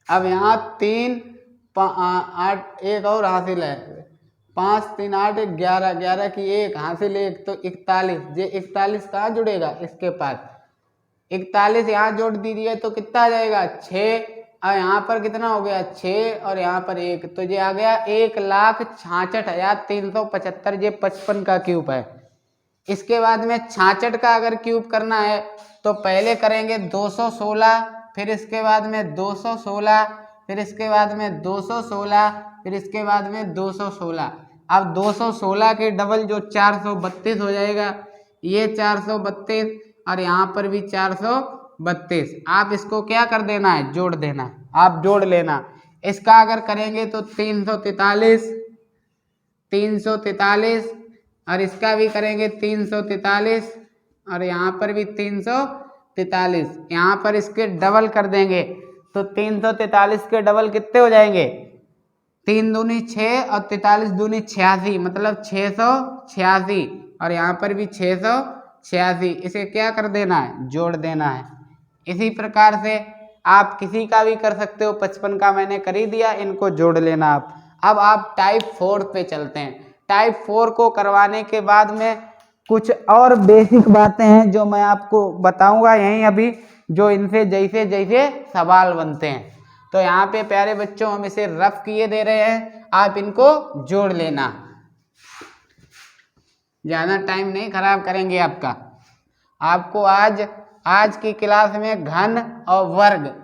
अब यहाँ 3 8 1 और हासिल है, 5 3 8 11, 11 की 1 हासिल 1 तो 41, ये 41 कहाँ जुड़ेगा इसके पास, 41 यहाँ जोड़ दीजिए तो कितना आ जाएगा 6। अब यहाँ पर कितना हो गया 6 और यहाँ पर 1 तो ये आ गया 1,66,375। ये 55 का क्यूब है। इसके बाद में 66 का अगर क्यूब करना है तो पहले करेंगे 216, फिर इसके बाद में 216, फिर इसके बाद में 216, फिर इसके बाद में 216। अब 216 के डबल जो 432 हो जाएगा, ये 432 और यहाँ पर भी 432। आप इसको क्या कर देना है, जोड़ देना, आप जोड़ लेना। इसका अगर करेंगे तो 343 343 और इसका भी करेंगे 343 और यहाँ पर भी 343। यहाँ पर इसके डबल कर देंगे तो 343 के डबल कितने हो जाएंगे, 3 दूनी 6 और 43 दूनी 86, मतलब 686 और यहाँ पर भी 686। इसे क्या कर देना है, जोड़ देना है। इसी प्रकार से आप किसी का भी कर सकते हो, 55 का मैंने कर ही दिया, इनको जोड़ लेना आप। अब आप टाइप 4 पे चलते हैं। टाइप 4 को करवाने के बाद में कुछ और बेसिक बातें हैं जो मैं आपको बताऊंगा यहीं अभी, जो इनसे जैसे जैसे सवाल बनते हैं। तो यहाँ पे प्यारे बच्चों हम इसे रफ किए दे रहे हैं, आप इनको जोड़ लेना, ज़्यादा टाइम नहीं खराब करेंगे आपका। आपको आज की क्लास में घन और वर्ग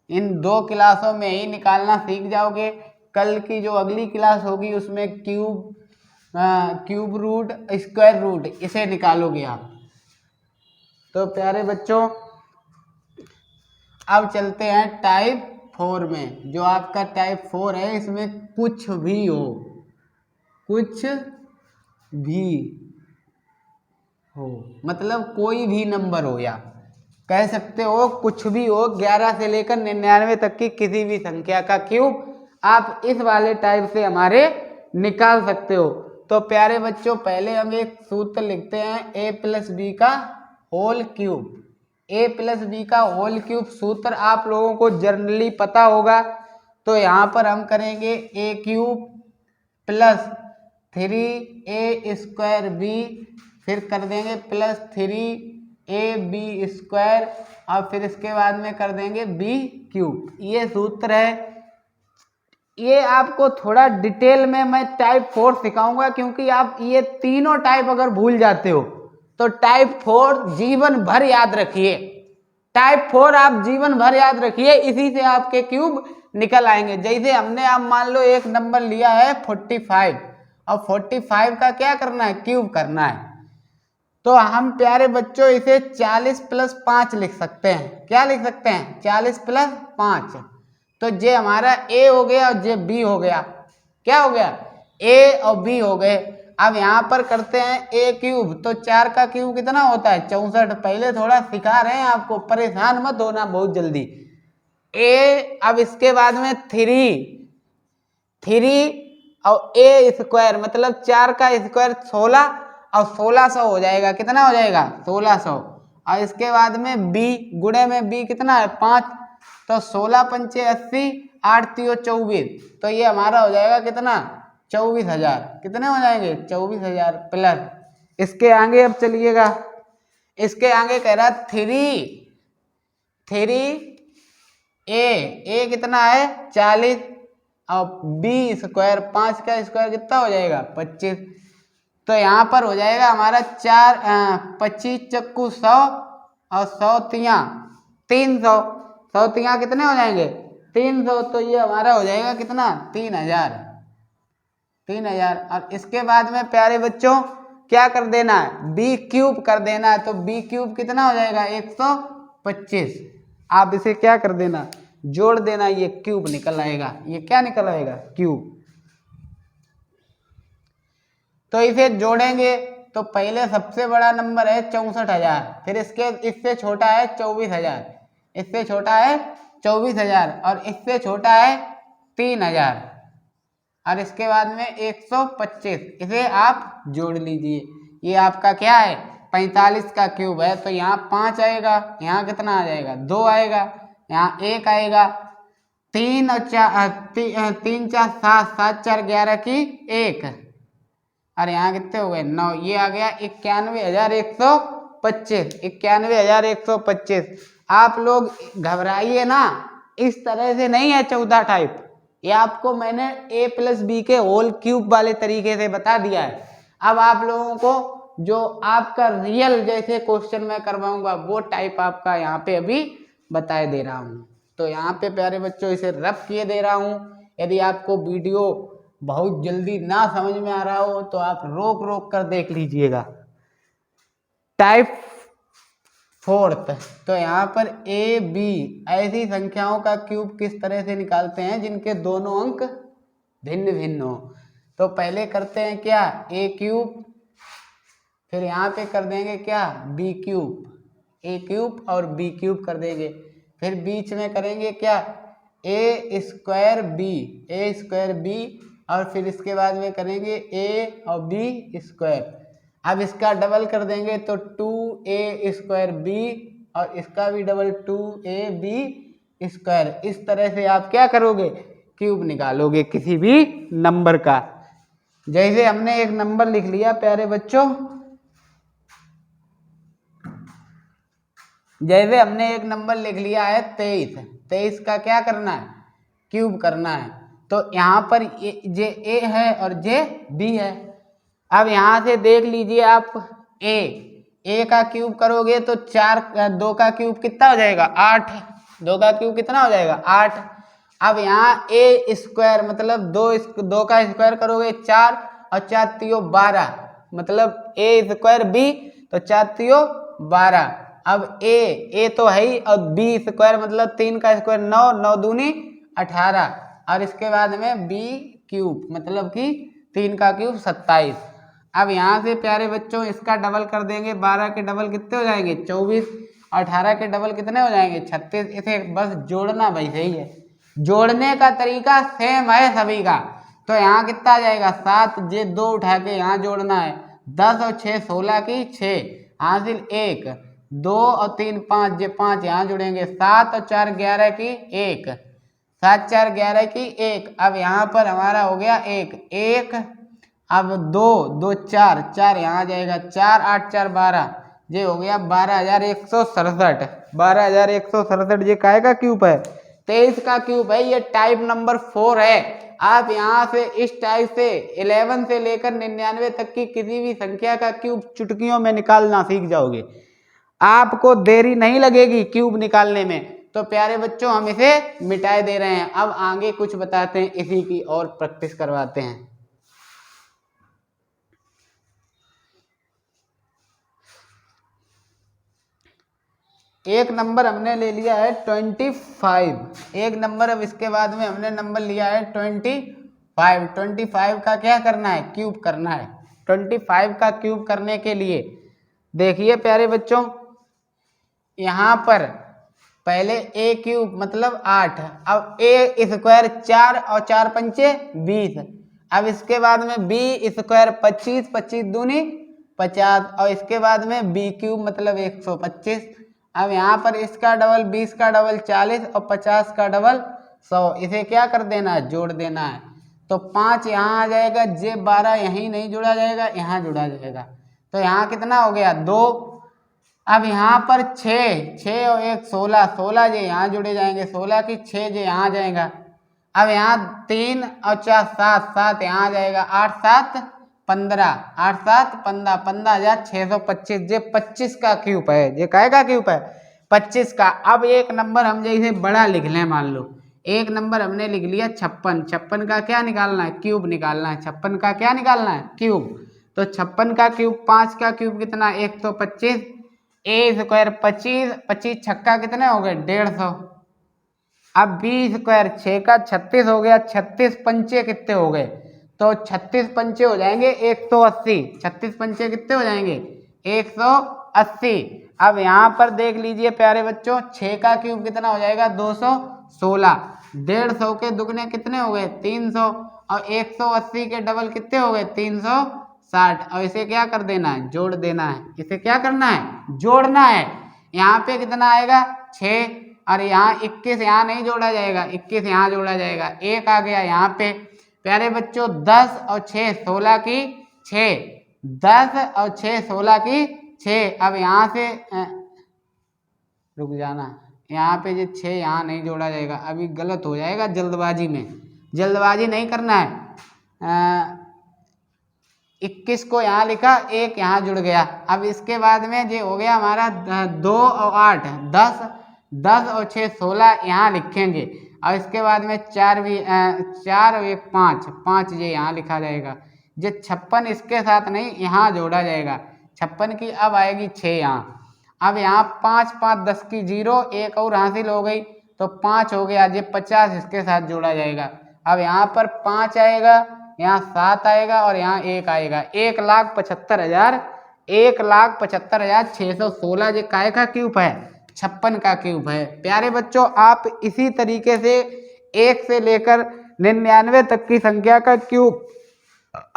इन 2 क्लासों में ही निकालना सीख जाओगे। कल की जो अगली क्लास होगी उसमें क्यूब रूट, स्क्वायर रूट, इसे निकालोगे आप। तो प्यारे बच्चों अब चलते हैं टाइप 4 में। जो आपका टाइप 4 है इसमें कुछ भी हो, कुछ भी हो मतलब कोई भी नंबर हो, या कह सकते हो कुछ भी हो, 11 से लेकर 99 तक की किसी भी संख्या का क्यूब आप इस वाले टाइप से हमारे निकाल सकते हो। तो प्यारे बच्चों पहले हम एक सूत्र लिखते हैं ए प्लस बी का होल क्यूब। ए प्लस बी का होल क्यूब सूत्र आप लोगों को जनरली पता होगा। तो यहाँ पर हम करेंगे ए क्यूब प्लस 3a² बी, फिर कर देंगे प्लस 3ab² और फिर इसके बाद में कर देंगे बी क्यूब। ये सूत्र है। ये आपको थोड़ा डिटेल में मैं टाइप 4 सिखाऊंगा, क्योंकि आप ये तीनों टाइप अगर भूल जाते हो तो टाइप 4 जीवन भर याद रखिए। टाइप 4 आप जीवन भर याद रखिए, इसी से आपके क्यूब निकल आएंगे। जैसे हमने आप मान लो एक नंबर लिया है 45 और 45 का क्या करना है, क्यूब करना है। तो हम प्यारे बच्चों इसे 40 + 5 लिख सकते हैं। क्या लिख सकते हैं, 40 + 5। तो ये हमारा ए हो गया और ये बी हो गया। क्या हो गया, ए और बी हो गए। अब यहाँ पर करते हैं ए क्यूब, तो 4 का क्यूब कितना होता है, 64। पहले थोड़ा सिखा रहे हैं आपको, परेशान मत होना बहुत जल्दी। ए, अब इसके बाद में 3 और a² मतलब 4 का स्क्वायर 16 और 1600 हो जाएगा। कितना हो जाएगा, 1600। और इसके बाद में b गुणे में b कितना है, 5। तो 16 पंचे 80, 8 तियो 24। तो ये हमारा हो जाएगा कितना, 24,000। कितने हो जाएंगे, 24,000 प्लस। इसके आगे अब चलिएगा, इसके आगे कह रहा 3a कितना है 40 और b² 5 का स्क्वायर कितना हो जाएगा 25। तो यहाँ पर हो जाएगा हमारा 25 चक्कू 100 और 100 तिया 300। 100 तिया कितने हो जाएंगे 300। तो ये हमारा हो जाएगा कितना 3,000। और इसके बाद में प्यारे बच्चों क्या कर देना है, बी क्यूब कर देना है। तो बी क्यूब कितना हो जाएगा 125। आप इसे क्या कर देना, जोड़ देना, ये क्यूब निकल आएगा। ये क्या निकल आएगा, क्यूब। तो इसे जोड़ेंगे तो पहले सबसे बड़ा नंबर है 64,000, फिर इससे छोटा है 24,000, इससे छोटा है 24,000 और इससे छोटा है 3,000 और इसके बाद में 125। इसे आप जोड़ लीजिए। ये आपका क्या है 45 का क्यूब है। तो यहाँ 5 आएगा, यहाँ कितना आ जाएगा 2 आएगा, यहाँ 1 आएगा, 3 और 4 3 4 7 7 4 11 की 1 और यहाँ कितने हो गए 9। ये आ गया 91,125। 91,125। आप लोग घबराइए ना, इस तरह से नहीं है 14 टाइप। ये आपको मैंने a + b के होल क्यूब वाले तरीके से बता दिया है। अब आप लोगों को जो आपका रियल जैसे क्वेश्चन मैं करवाऊंगा वो टाइप आपका यहाँ पे अभी बताए दे रहा हूँ। तो यहाँ पे प्यारे बच्चों इसे रफ किए दे रहा हूँ। यदि आपको वीडियो बहुत जल्दी ना समझ में आ रहा हो तो आप रोक रोक कर देख लीजिएगा। टाइप 4, तो यहाँ पर ए बी ऐसी संख्याओं का क्यूब किस तरह से निकालते हैं जिनके दोनों अंक भिन्न भिन्न हो। तो पहले करते हैं क्या, ए क्यूब, फिर यहाँ पे कर देंगे क्या बी क्यूब, ए क्यूब और बी क्यूब कर देंगे। फिर बीच में करेंगे क्या a² बी और फिर इसके बाद में करेंगे a और b²। अब इसका डबल कर देंगे तो 2a² बी और इसका भी डबल 2ab²। इस तरह से आप क्या करोगे, क्यूब निकालोगे किसी भी नंबर का। जैसे हमने एक नंबर लिख लिया प्यारे बच्चों, जैसे हमने एक नंबर लिख लिया है 23। 23 का क्या करना है, क्यूब करना है। तो यहाँ पर ये ए है और ये बी है। अब यहाँ से देख लीजिए आप, ए का क्यूब करोगे तो 2 का क्यूब कितना हो जाएगा 8। 2 का क्यूब कितना हो जाएगा 8। अब यहाँ a² मतलब 2 का स्क्वायर करोगे 4 और 4 तियो 12 मतलब a² बी तो 4 तियो 12। अब ए तो है ही और b² मतलब 3 का स्क्वायर 9, 9 दूनी 18 और इसके बाद में बी क्यूब मतलब कि 3 का क्यूब 27। अब यहाँ से प्यारे बच्चों इसका डबल कर देंगे, 12 के डबल कितने हो जाएंगे 24 और 18 के डबल कितने हो जाएंगे 36। इसे बस जोड़ना भाई, सही है। जोड़ने का तरीका सेम है सभी का। तो यहाँ कितना आ जाएगा 7, ये 2 उठा के यहाँ जोड़ना है, 10 और 6 16 की 6 हासिल 1, 2 और 3 5, ये 5 यहाँ जुड़ेंगे, 7 और 4 11 की 1, 7 4 11 की 1। अब यहाँ पर हमारा हो गया 1, अब 2 2 4 4 यहाँ आ जाएगा, 4 8 4 12, ये हो गया 12,167। 12,167 ये काय का क्यूब है? 23 का क्यूब है। ये टाइप नंबर 4 है। आप यहाँ से इस टाइप से 11 से लेकर 99 तक की किसी भी संख्या का क्यूब चुटकियों में निकालना सीख जाओगे, आपको देरी नहीं लगेगी क्यूब निकालने में। तो प्यारे बच्चों, हम इसे मिटाए दे रहे हैं। अब आगे कुछ बताते हैं, इसी की और प्रैक्टिस करवाते हैं। एक नंबर हमने ले लिया है 25, एक नंबर, अब इसके बाद में हमने नंबर लिया है 25। 25 का क्या करना है? क्यूब करना है। 25 का क्यूब करने के लिए देखिए प्यारे बच्चों, यहाँ पर पहले a क्यूब मतलब 8, अब a स्क्वायर 4 और 4 पंचे 20, अब इसके बाद में b स्क्वायर 25, 25 दूनी 50, और इसके बाद में b क्यूब मतलब 125। अब यहाँ पर इसका डबल 20 का डबल 40 और 50 का डबल 100, इसे क्या कर देना है? जोड़ देना है। तो 5 यहाँ आ जाएगा, जे 12 यहीं नहीं जुड़ा जाएगा, यहाँ जुड़ा जाएगा। तो यहाँ कितना हो गया? 2। अब यहाँ पर 6 और 1 16, 16 जे यहाँ जुड़े जाएंगे, 16 की 6 जे यहाँ जाएगा। अब यहाँ 3 और 4 7, 7 यहाँ आ जाएगा, 8 7 15, 8 7 15, 15,625। ये 25 का क्यूब है। ये काय का क्यूब है? 25 का। अब एक नंबर हम जैसे बड़ा लिख लें, मान लो एक नंबर हमने लिख लिया 56। 56 का क्या निकालना है? क्यूब निकालना है। 56 का क्या निकालना है? क्यूब। तो 56 का क्यूब, 5 का क्यूब कितना? 125, a स्क्वायर 25, 25 छक्का कितने हो गए? 150। अब b स्क्वायर 6 का 36 हो गया, 36 पंचे कितने हो गए? तो 36 पंचे हो जाएंगे 180। 36 पंचे कितने हो जाएंगे? 180। अब यहाँ पर देख लीजिए प्यारे बच्चों, 6 का क्यूब कितना हो जाएगा? 216। 150 के दुगने कितने हो गए? 300, और 180 के डबल कितने हो गए? 360। और इसे क्या कर देना है? जोड़ देना है। इसे क्या करना है? जोड़ना है। यहाँ पे कितना आएगा? 6, और यहाँ 21 यहाँ नहीं जोड़ा जाएगा, 21 यहाँ जोड़ा जाएगा, 1 आ गया यहाँ पे। प्यारे बच्चों 10 और 6 16 की 6, 10 और 6 16 की 6। अब यहाँ से रुक जाना, यहाँ पे जो 6 यहाँ नहीं जोड़ा जाएगा, अभी गलत हो जाएगा जल्दबाजी में, जल्दबाजी नहीं करना है। 21 को यहाँ लिखा, 1 यहाँ जुड़ गया। अब इसके बाद में ये हो गया हमारा 2 और 8 10, 10 और 6 16 यहाँ लिखेंगे, और इसके बाद में 4 भी 4 और 1 5, 5 ये यहाँ लिखा जाएगा। ये 56 इसके साथ नहीं, यहाँ जोड़ा जाएगा। 56 की अब आएगी 6 यहाँ। अब यहाँ 5 5 10 की 0, 1 और हासिल हो गई, तो 5 हो गया। ये 50 इसके साथ जोड़ा जाएगा। अब यहाँ पर 5 आएगा, यहाँ 7 आएगा, और यहाँ 1 आएगा। 1,75,000, 1,75,616 ये काय का क्यूब है? 56 का क्यूब है। प्यारे बच्चों, आप इसी तरीके से 1 से लेकर 99 तक की संख्या का क्यूब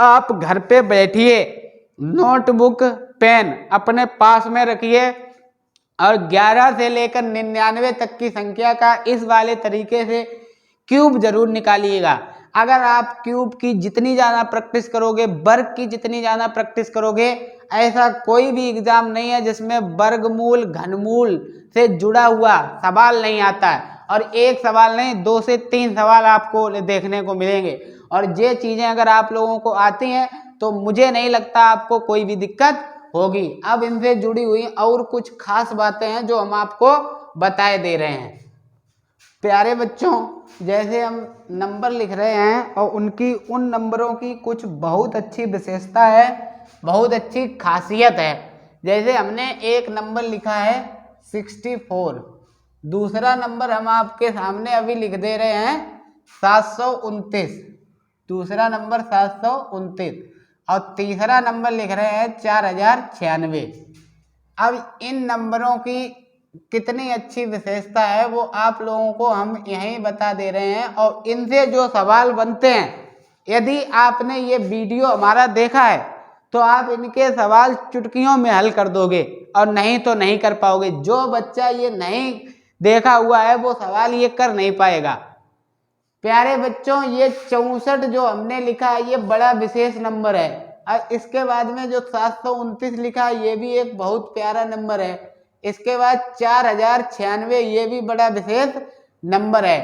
आप घर पे बैठिए, नोटबुक पेन अपने पास में रखिए, और 11 से लेकर 99 तक की संख्या का इस वाले तरीके से क्यूब जरूर निकालिएगा। अगर आप क्यूब की जितनी ज़्यादा प्रैक्टिस करोगे, वर्ग की जितनी ज़्यादा प्रैक्टिस करोगे, ऐसा कोई भी एग्जाम नहीं है जिसमें वर्गमूल घनमूल से जुड़ा हुआ सवाल नहीं आता है। और एक सवाल नहीं, 2 से 3 सवाल आपको देखने को मिलेंगे। और ये चीज़ें अगर आप लोगों को आती हैं तो मुझे नहीं लगता आपको कोई भी दिक्कत होगी। अब इनसे जुड़ी हुई और कुछ खास बातें हैं जो हम आपको बताए दे रहे हैं। प्यारे बच्चों, जैसे हम नंबर लिख रहे हैं और उनकी उन नंबरों की कुछ बहुत अच्छी विशेषता है, बहुत अच्छी खासियत है। जैसे हमने एक नंबर लिखा है 64, दूसरा नंबर हम आपके सामने अभी लिख दे रहे हैं 729, दूसरा नंबर 729, और तीसरा नंबर लिख रहे हैं 4096। अब इन नंबरों की कितनी अच्छी विशेषता है वो आप लोगों को हम यहीं बता दे रहे हैं। और इनसे जो सवाल बनते हैं, यदि आपने ये वीडियो हमारा देखा है तो आप इनके सवाल चुटकियों में हल कर दोगे, और नहीं तो नहीं कर पाओगे। जो बच्चा ये नहीं देखा हुआ है वो सवाल ये कर नहीं पाएगा। प्यारे बच्चों, ये 64 जो हमने लिखा है ये बड़ा विशेष नंबर है, और इसके बाद में जो 729 लिखा है ये भी एक बहुत प्यारा नंबर है। इसके बाद 4096 ये भी बड़ा विशेष नंबर है,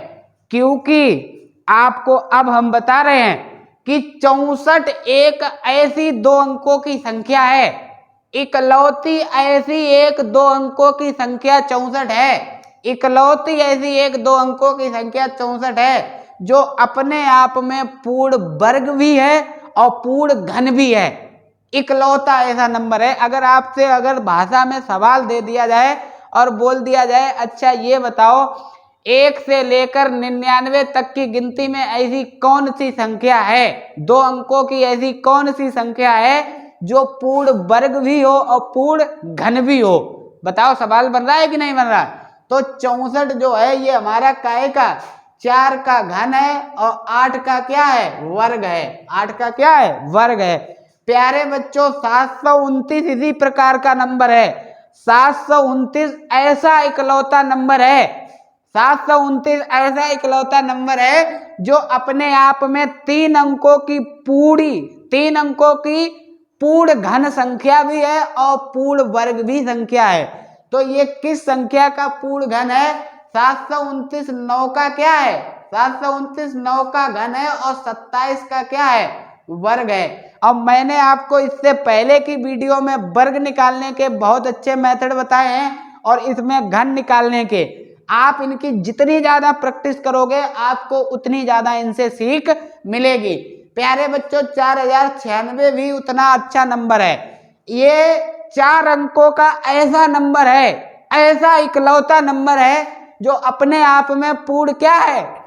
क्योंकि आपको अब हम बता रहे हैं कि 64 एक ऐसी 2 अंकों की संख्या है, इकलौती ऐसी एक 2 अंकों की संख्या 64 है, इकलौती ऐसी एक 2 अंकों की संख्या 64 है, जो अपने आप में पूर्ण वर्ग भी है और पूर्ण घन भी है। इकलौता ऐसा नंबर है। अगर भाषा में सवाल दे दिया जाए और बोल दिया जाए, अच्छा ये बताओ 1 से लेकर 99 तक की गिनती में ऐसी कौन सी संख्या है, 2 अंकों की ऐसी कौन सी संख्या है जो पूर्ण वर्ग भी हो और पूर्ण घन भी हो? बताओ, सवाल बन रहा है कि नहीं बन रहा? तो 64 जो है ये हमारा काय का 4 का घन है और 8 का क्या है? वर्ग है। 8 का क्या है? वर्ग है। प्यारे बच्चों, 729 इसी प्रकार का नंबर है। 729 ऐसा इकलौता नंबर है, 729 ऐसा इकलौता नंबर है जो अपने आप में 3 अंकों की पूर्ण घन संख्या भी है और पूर्ण वर्ग भी संख्या है। तो ये किस संख्या का पूर्ण घन है? 729 9 का क्या है? 729 9 का घन है और 27 का क्या है? वर्ग है। अब मैंने आपको इससे पहले की वीडियो में वर्ग निकालने के बहुत अच्छे मेथड बताए हैं और इसमें घन निकालने के। आप इनकी जितनी ज्यादा प्रैक्टिस करोगे आपको उतनी ज्यादा इनसे सीख मिलेगी। प्यारे बच्चों, 4096 भी उतना अच्छा नंबर है। ये 4 अंकों का ऐसा नंबर है, ऐसा इकलौता नंबर है जो अपने आप में पूर्ण क्या है?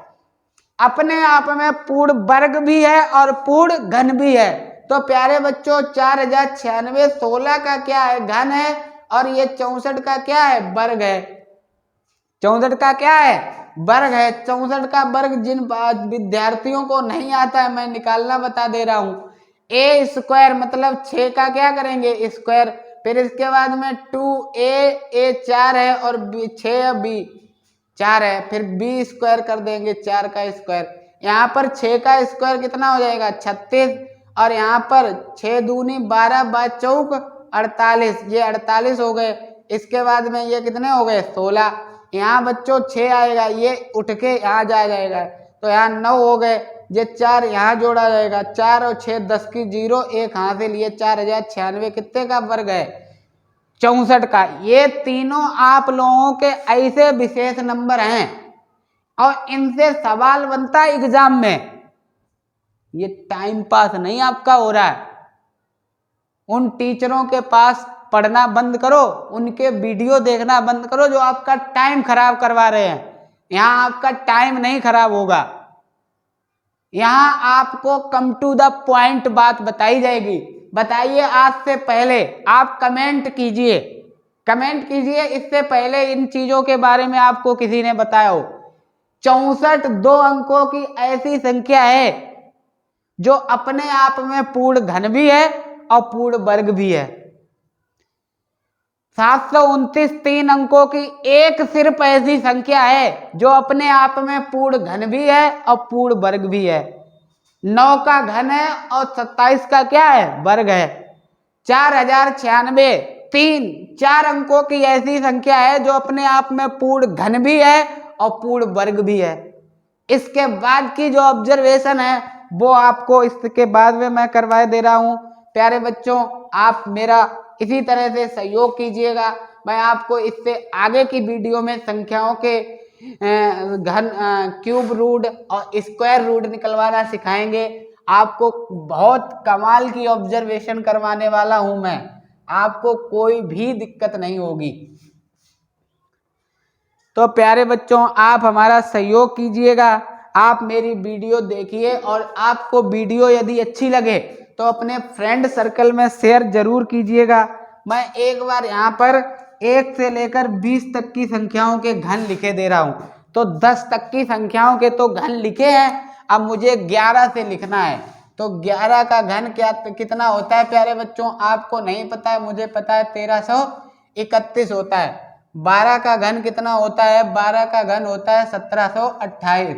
अपने आप में पूर्ण वर्ग भी है और पूर्ण घन भी है। तो प्यारे बच्चों, 4096 16 का क्या है? घन है, और ये 64 का क्या है? वर्ग है। 64 का क्या है? वर्ग है। 64 का वर्ग जिन विद्यार्थियों को नहीं आता है मैं निकालना बता दे रहा हूं। ए स्क्वायर मतलब 6 का क्या करेंगे? स्क्वायर। फिर इसके बाद में 2a 4 है और 6 b 4 है, फिर b स्क्वायर कर देंगे 4 का स्क्वायर। यहाँ पर 6 का स्क्वायर कितना हो जाएगा? 36, और यहाँ पर 6 दूनी 12 बाय चौक 48, ये 48 हो गए। इसके बाद में ये कितने हो गए? 16। यहाँ बच्चों 6 आएगा, ये उठ के यहाँ जा जाएगा, तो यहाँ 9 हो गए। ये 4 यहाँ जोड़ा जाएगा, 4 और 6 10 की 0, एक हासिल। ये 4096 कितने का वर्ग है? 64 का। ये तीनों आप लोगों के ऐसे विशेष नंबर हैं और इनसे सवाल बनता है एग्जाम में। ये टाइम पास नहीं आपका हो रहा है। उन टीचरों के पास पढ़ना बंद करो, उनके वीडियो देखना बंद करो जो आपका टाइम खराब करवा रहे हैं। यहाँ आपका टाइम नहीं खराब होगा, यहाँ आपको कम टू द पॉइंट बात बताई जाएगी। बताइए, आज से पहले आप कमेंट कीजिए, कमेंट कीजिए इससे पहले इन चीजों के बारे में आपको किसी ने बताया हो। 64 2 अंकों की ऐसी संख्या है जो अपने आप में पूर्ण घन भी है और पूर्ण वर्ग भी है। 729 3 अंकों की एक सिर्फ ऐसी संख्या है जो अपने आप में पूर्ण घन भी है और पूर्ण वर्ग भी है। 9 का घन है और 27 का क्या है? वर्ग है। 4096 4 अंकों की ऐसी संख्या है जो अपने आप में पूर्ण घन भी है और पूर्ण वर्ग भी है। इसके बाद की जो ऑब्जर्वेशन है वो आपको इसके बाद में मैं करवाए दे रहा हूं। प्यारे बच्चों, आप मेरा इसी तरह से सहयोग कीजिएगा। मैं आपको इससे आगे की वीडियो में संख्याओं के घन, क्यूब रूट और स्क्वायर रूट निकलवाना सिखाएंगे। आपको बहुत कमाल की ऑब्जर्वेशन करवाने वाला हूं मैं, आपको कोई भी दिक्कत नहीं होगी। तो प्यारे बच्चों, आप हमारा सहयोग कीजिएगा, आप मेरी वीडियो देखिए, और आपको वीडियो यदि अच्छी लगे तो अपने फ्रेंड सर्कल में शेयर जरूर कीजिएगा। मैं एक बार यहाँ पर 1 से लेकर 20 तक की संख्याओं के घन लिखे दे रहा हूँ। तो 10 तक की संख्याओं के तो घन लिखे हैं, अब मुझे 11 से लिखना है, तो 11 का घन क्या कितना होता है प्यारे बच्चों? आपको नहीं पता है, मुझे पता है 1331 होता है। 12 का घन कितना होता है? 12 का घन होता है 1728।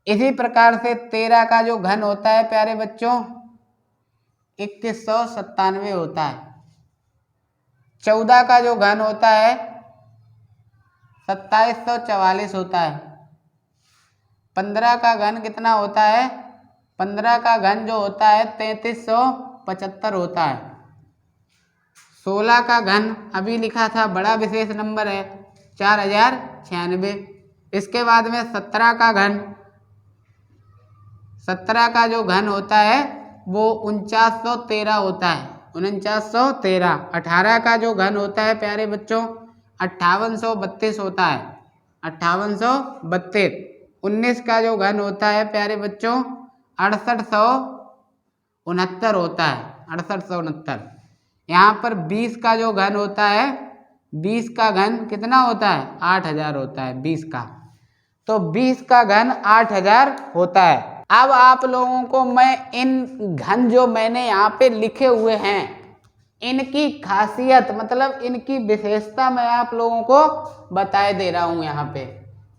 इसी प्रकार से 13 का जो घन होता है प्यारे बच्चों 2197 होता है। 14 का जो घन होता है 2744 होता है। 15 का घन कितना होता है? 15 का घन जो होता है 3375 होता है। 16 का घन अभी लिखा था, बड़ा विशेष नंबर है, 4096। इसके बाद में 17 का घन, 17 का जो घन होता है वो 4913 होता है, 4913। 18 का जो घन होता है प्यारे बच्चों 5832 होता है, 5832। 19 का जो घन होता है प्यारे बच्चों 6869 होता है, 6869। यहाँ पर 20 का जो घन होता है, 20 का घन कितना होता है? 8000 होता है 20 का। तो 20 का घन 8000 होता है। अब आप लोगों को मैं इन घन जो मैंने यहाँ पे लिखे हुए हैं इनकी खासियत मतलब इनकी विशेषता मैं आप लोगों को बताए दे रहा हूँ यहाँ पे।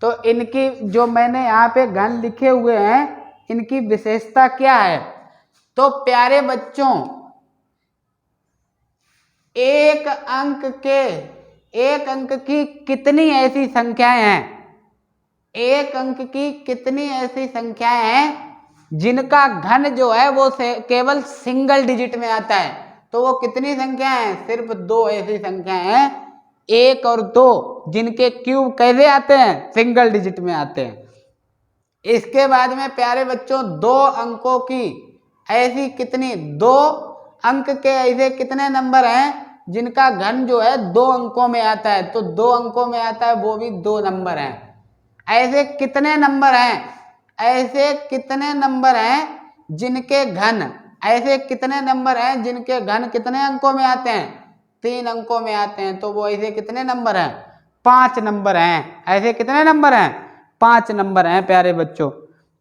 तो इनकी जो मैंने यहाँ पे घन लिखे हुए हैं इनकी विशेषता क्या है? तो प्यारे बच्चों एक अंक की कितनी ऐसी संख्याएं हैं, एक अंक की कितनी ऐसी संख्याएं हैं जिनका घन जो है वो केवल सिंगल डिजिट में आता है? तो वो कितनी संख्याएं हैं? सिर्फ 2 ऐसी संख्याएं हैं, 1 और 2, जिनके क्यूब कैसे आते हैं? सिंगल डिजिट में आते हैं। इसके बाद में प्यारे बच्चों 2 अंकों की ऐसी कितनी, 2 अंक के ऐसे कितने नंबर हैं जिनका घन जो है 2 अंकों में आता है? तो 2 अंकों में आता है, वो भी 2 नंबर हैं। ऐसे कितने नंबर हैं, ऐसे कितने नंबर हैं जिनके घन, ऐसे कितने नंबर हैं जिनके घन कितने अंकों में आते हैं? 3 अंकों में आते हैं। तो वो ऐसे कितने नंबर हैं? 5 नंबर हैं। ऐसे कितने नंबर हैं? 5 नंबर हैं प्यारे बच्चों।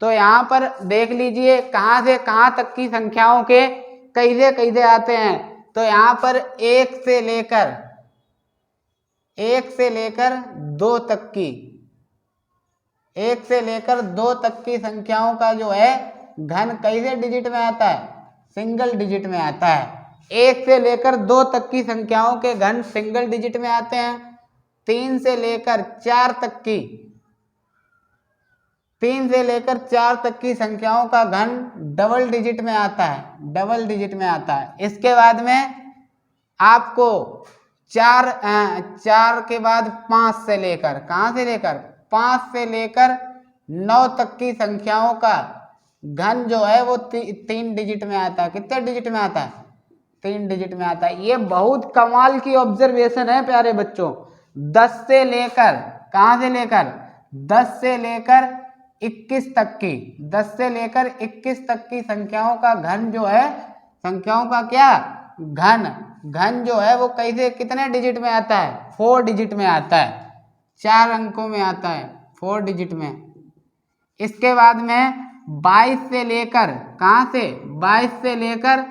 तो यहाँ पर देख लीजिए कहाँ से कहाँ तक की संख्याओं के कैसे कैसे आते हैं। तो यहाँ पर 1 से लेकर 2 तक की, 1 से लेकर 2 तक की संख्याओं का जो है घन कैसे डिजिट में आता है? सिंगल डिजिट में आता है। 1 से लेकर 2 तक की संख्याओं के घन सिंगल डिजिट में आते हैं। 3 से लेकर 4 तक की, 3 से लेकर 4 तक की संख्याओं का घन डबल डिजिट में आता है, डबल डिजिट में आता है। इसके बाद में आपको 4 के बाद 5 से लेकर, कहाँ से लेकर? 5 से लेकर 9 तक की संख्याओं का घन जो है वो 3 डिजिट में आता है। कितने डिजिट में आता है? 3 डिजिट में आता है। ये बहुत कमाल की ऑब्जर्वेशन है प्यारे बच्चों। 10 से लेकर, कहाँ से लेकर? 10 से लेकर 21 तक की, 10 से लेकर 21 तक की संख्याओं का घन जो है, संख्याओं का क्या घन जो है वो कैसे कितने डिजिट में आता है? 4 डिजिट में आता है, 4 अंकों में आता है, 4 डिजिट में। इसके बाद में 22 से लेकर, कहाँ से? 22 से लेकर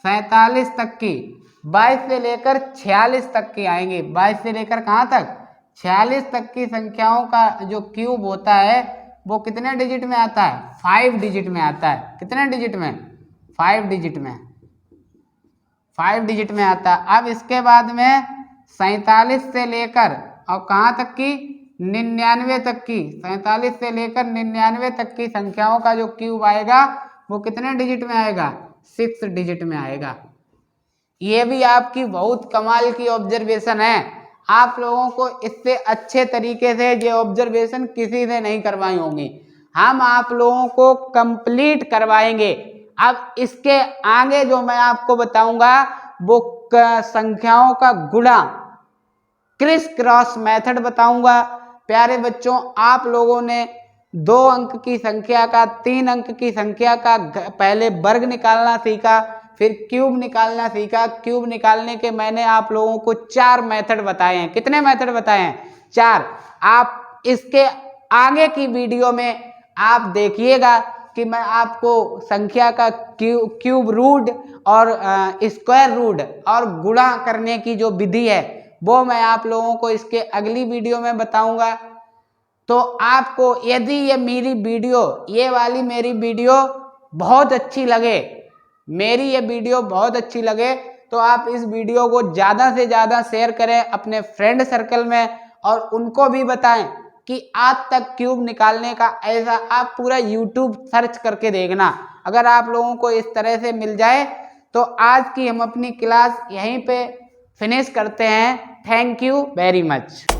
47 तक की, 22 से लेकर 46 तक की आएंगे। 22 से लेकर कहाँ तक? 46 तक की संख्याओं का जो क्यूब होता है वो कितने डिजिट में आता है? 5 डिजिट में आता है। कितने डिजिट में? 5 डिजिट में, 5 डिजिट में आता है। अब इसके बाद में 47 से लेकर और कहाँ तक की? 99 तक की, 47 से लेकर 99 तक की संख्याओं का जो क्यूब आएगा वो कितने डिजिट में आएगा? 6 डिजिट में आएगा। ये भी आपकी बहुत कमाल की ऑब्जर्वेशन है। आप लोगों को इससे अच्छे तरीके से ये ऑब्जर्वेशन किसी से नहीं करवाई होंगी, हम आप लोगों को कंप्लीट करवाएंगे। अब इसके आगे जो मैं आपको बताऊंगा वो संख्याओं का गुणा, क्रिस क्रॉस मेथड बताऊंगा। प्यारे बच्चों आप लोगों ने 2 अंक की संख्या का, 3 अंक की संख्या का पहले वर्ग निकालना सीखा, फिर क्यूब निकालना सीखा। क्यूब निकालने के मैंने आप लोगों को 4 मेथड बताए हैं। कितने मेथड बताए हैं? 4। आप इसके आगे की वीडियो में आप देखिएगा कि मैं आपको संख्या का क्यूब रूट और स्क्वायर रूट और गुणा करने की जो विधि है वो मैं आप लोगों को इसके अगली वीडियो में बताऊंगा। तो आपको यदि ये वाली मेरी वीडियो बहुत अच्छी लगे, तो आप इस वीडियो को ज़्यादा से ज़्यादा शेयर करें अपने फ्रेंड सर्कल में और उनको भी बताएं कि आज तक क्यूब निकालने का ऐसा आप पूरा यूट्यूब सर्च करके देखना। अगर आप लोगों को इस तरह से मिल जाए तो आज की हम अपनी क्लास यहीं पे फिनिश करते हैं। Thank you very much.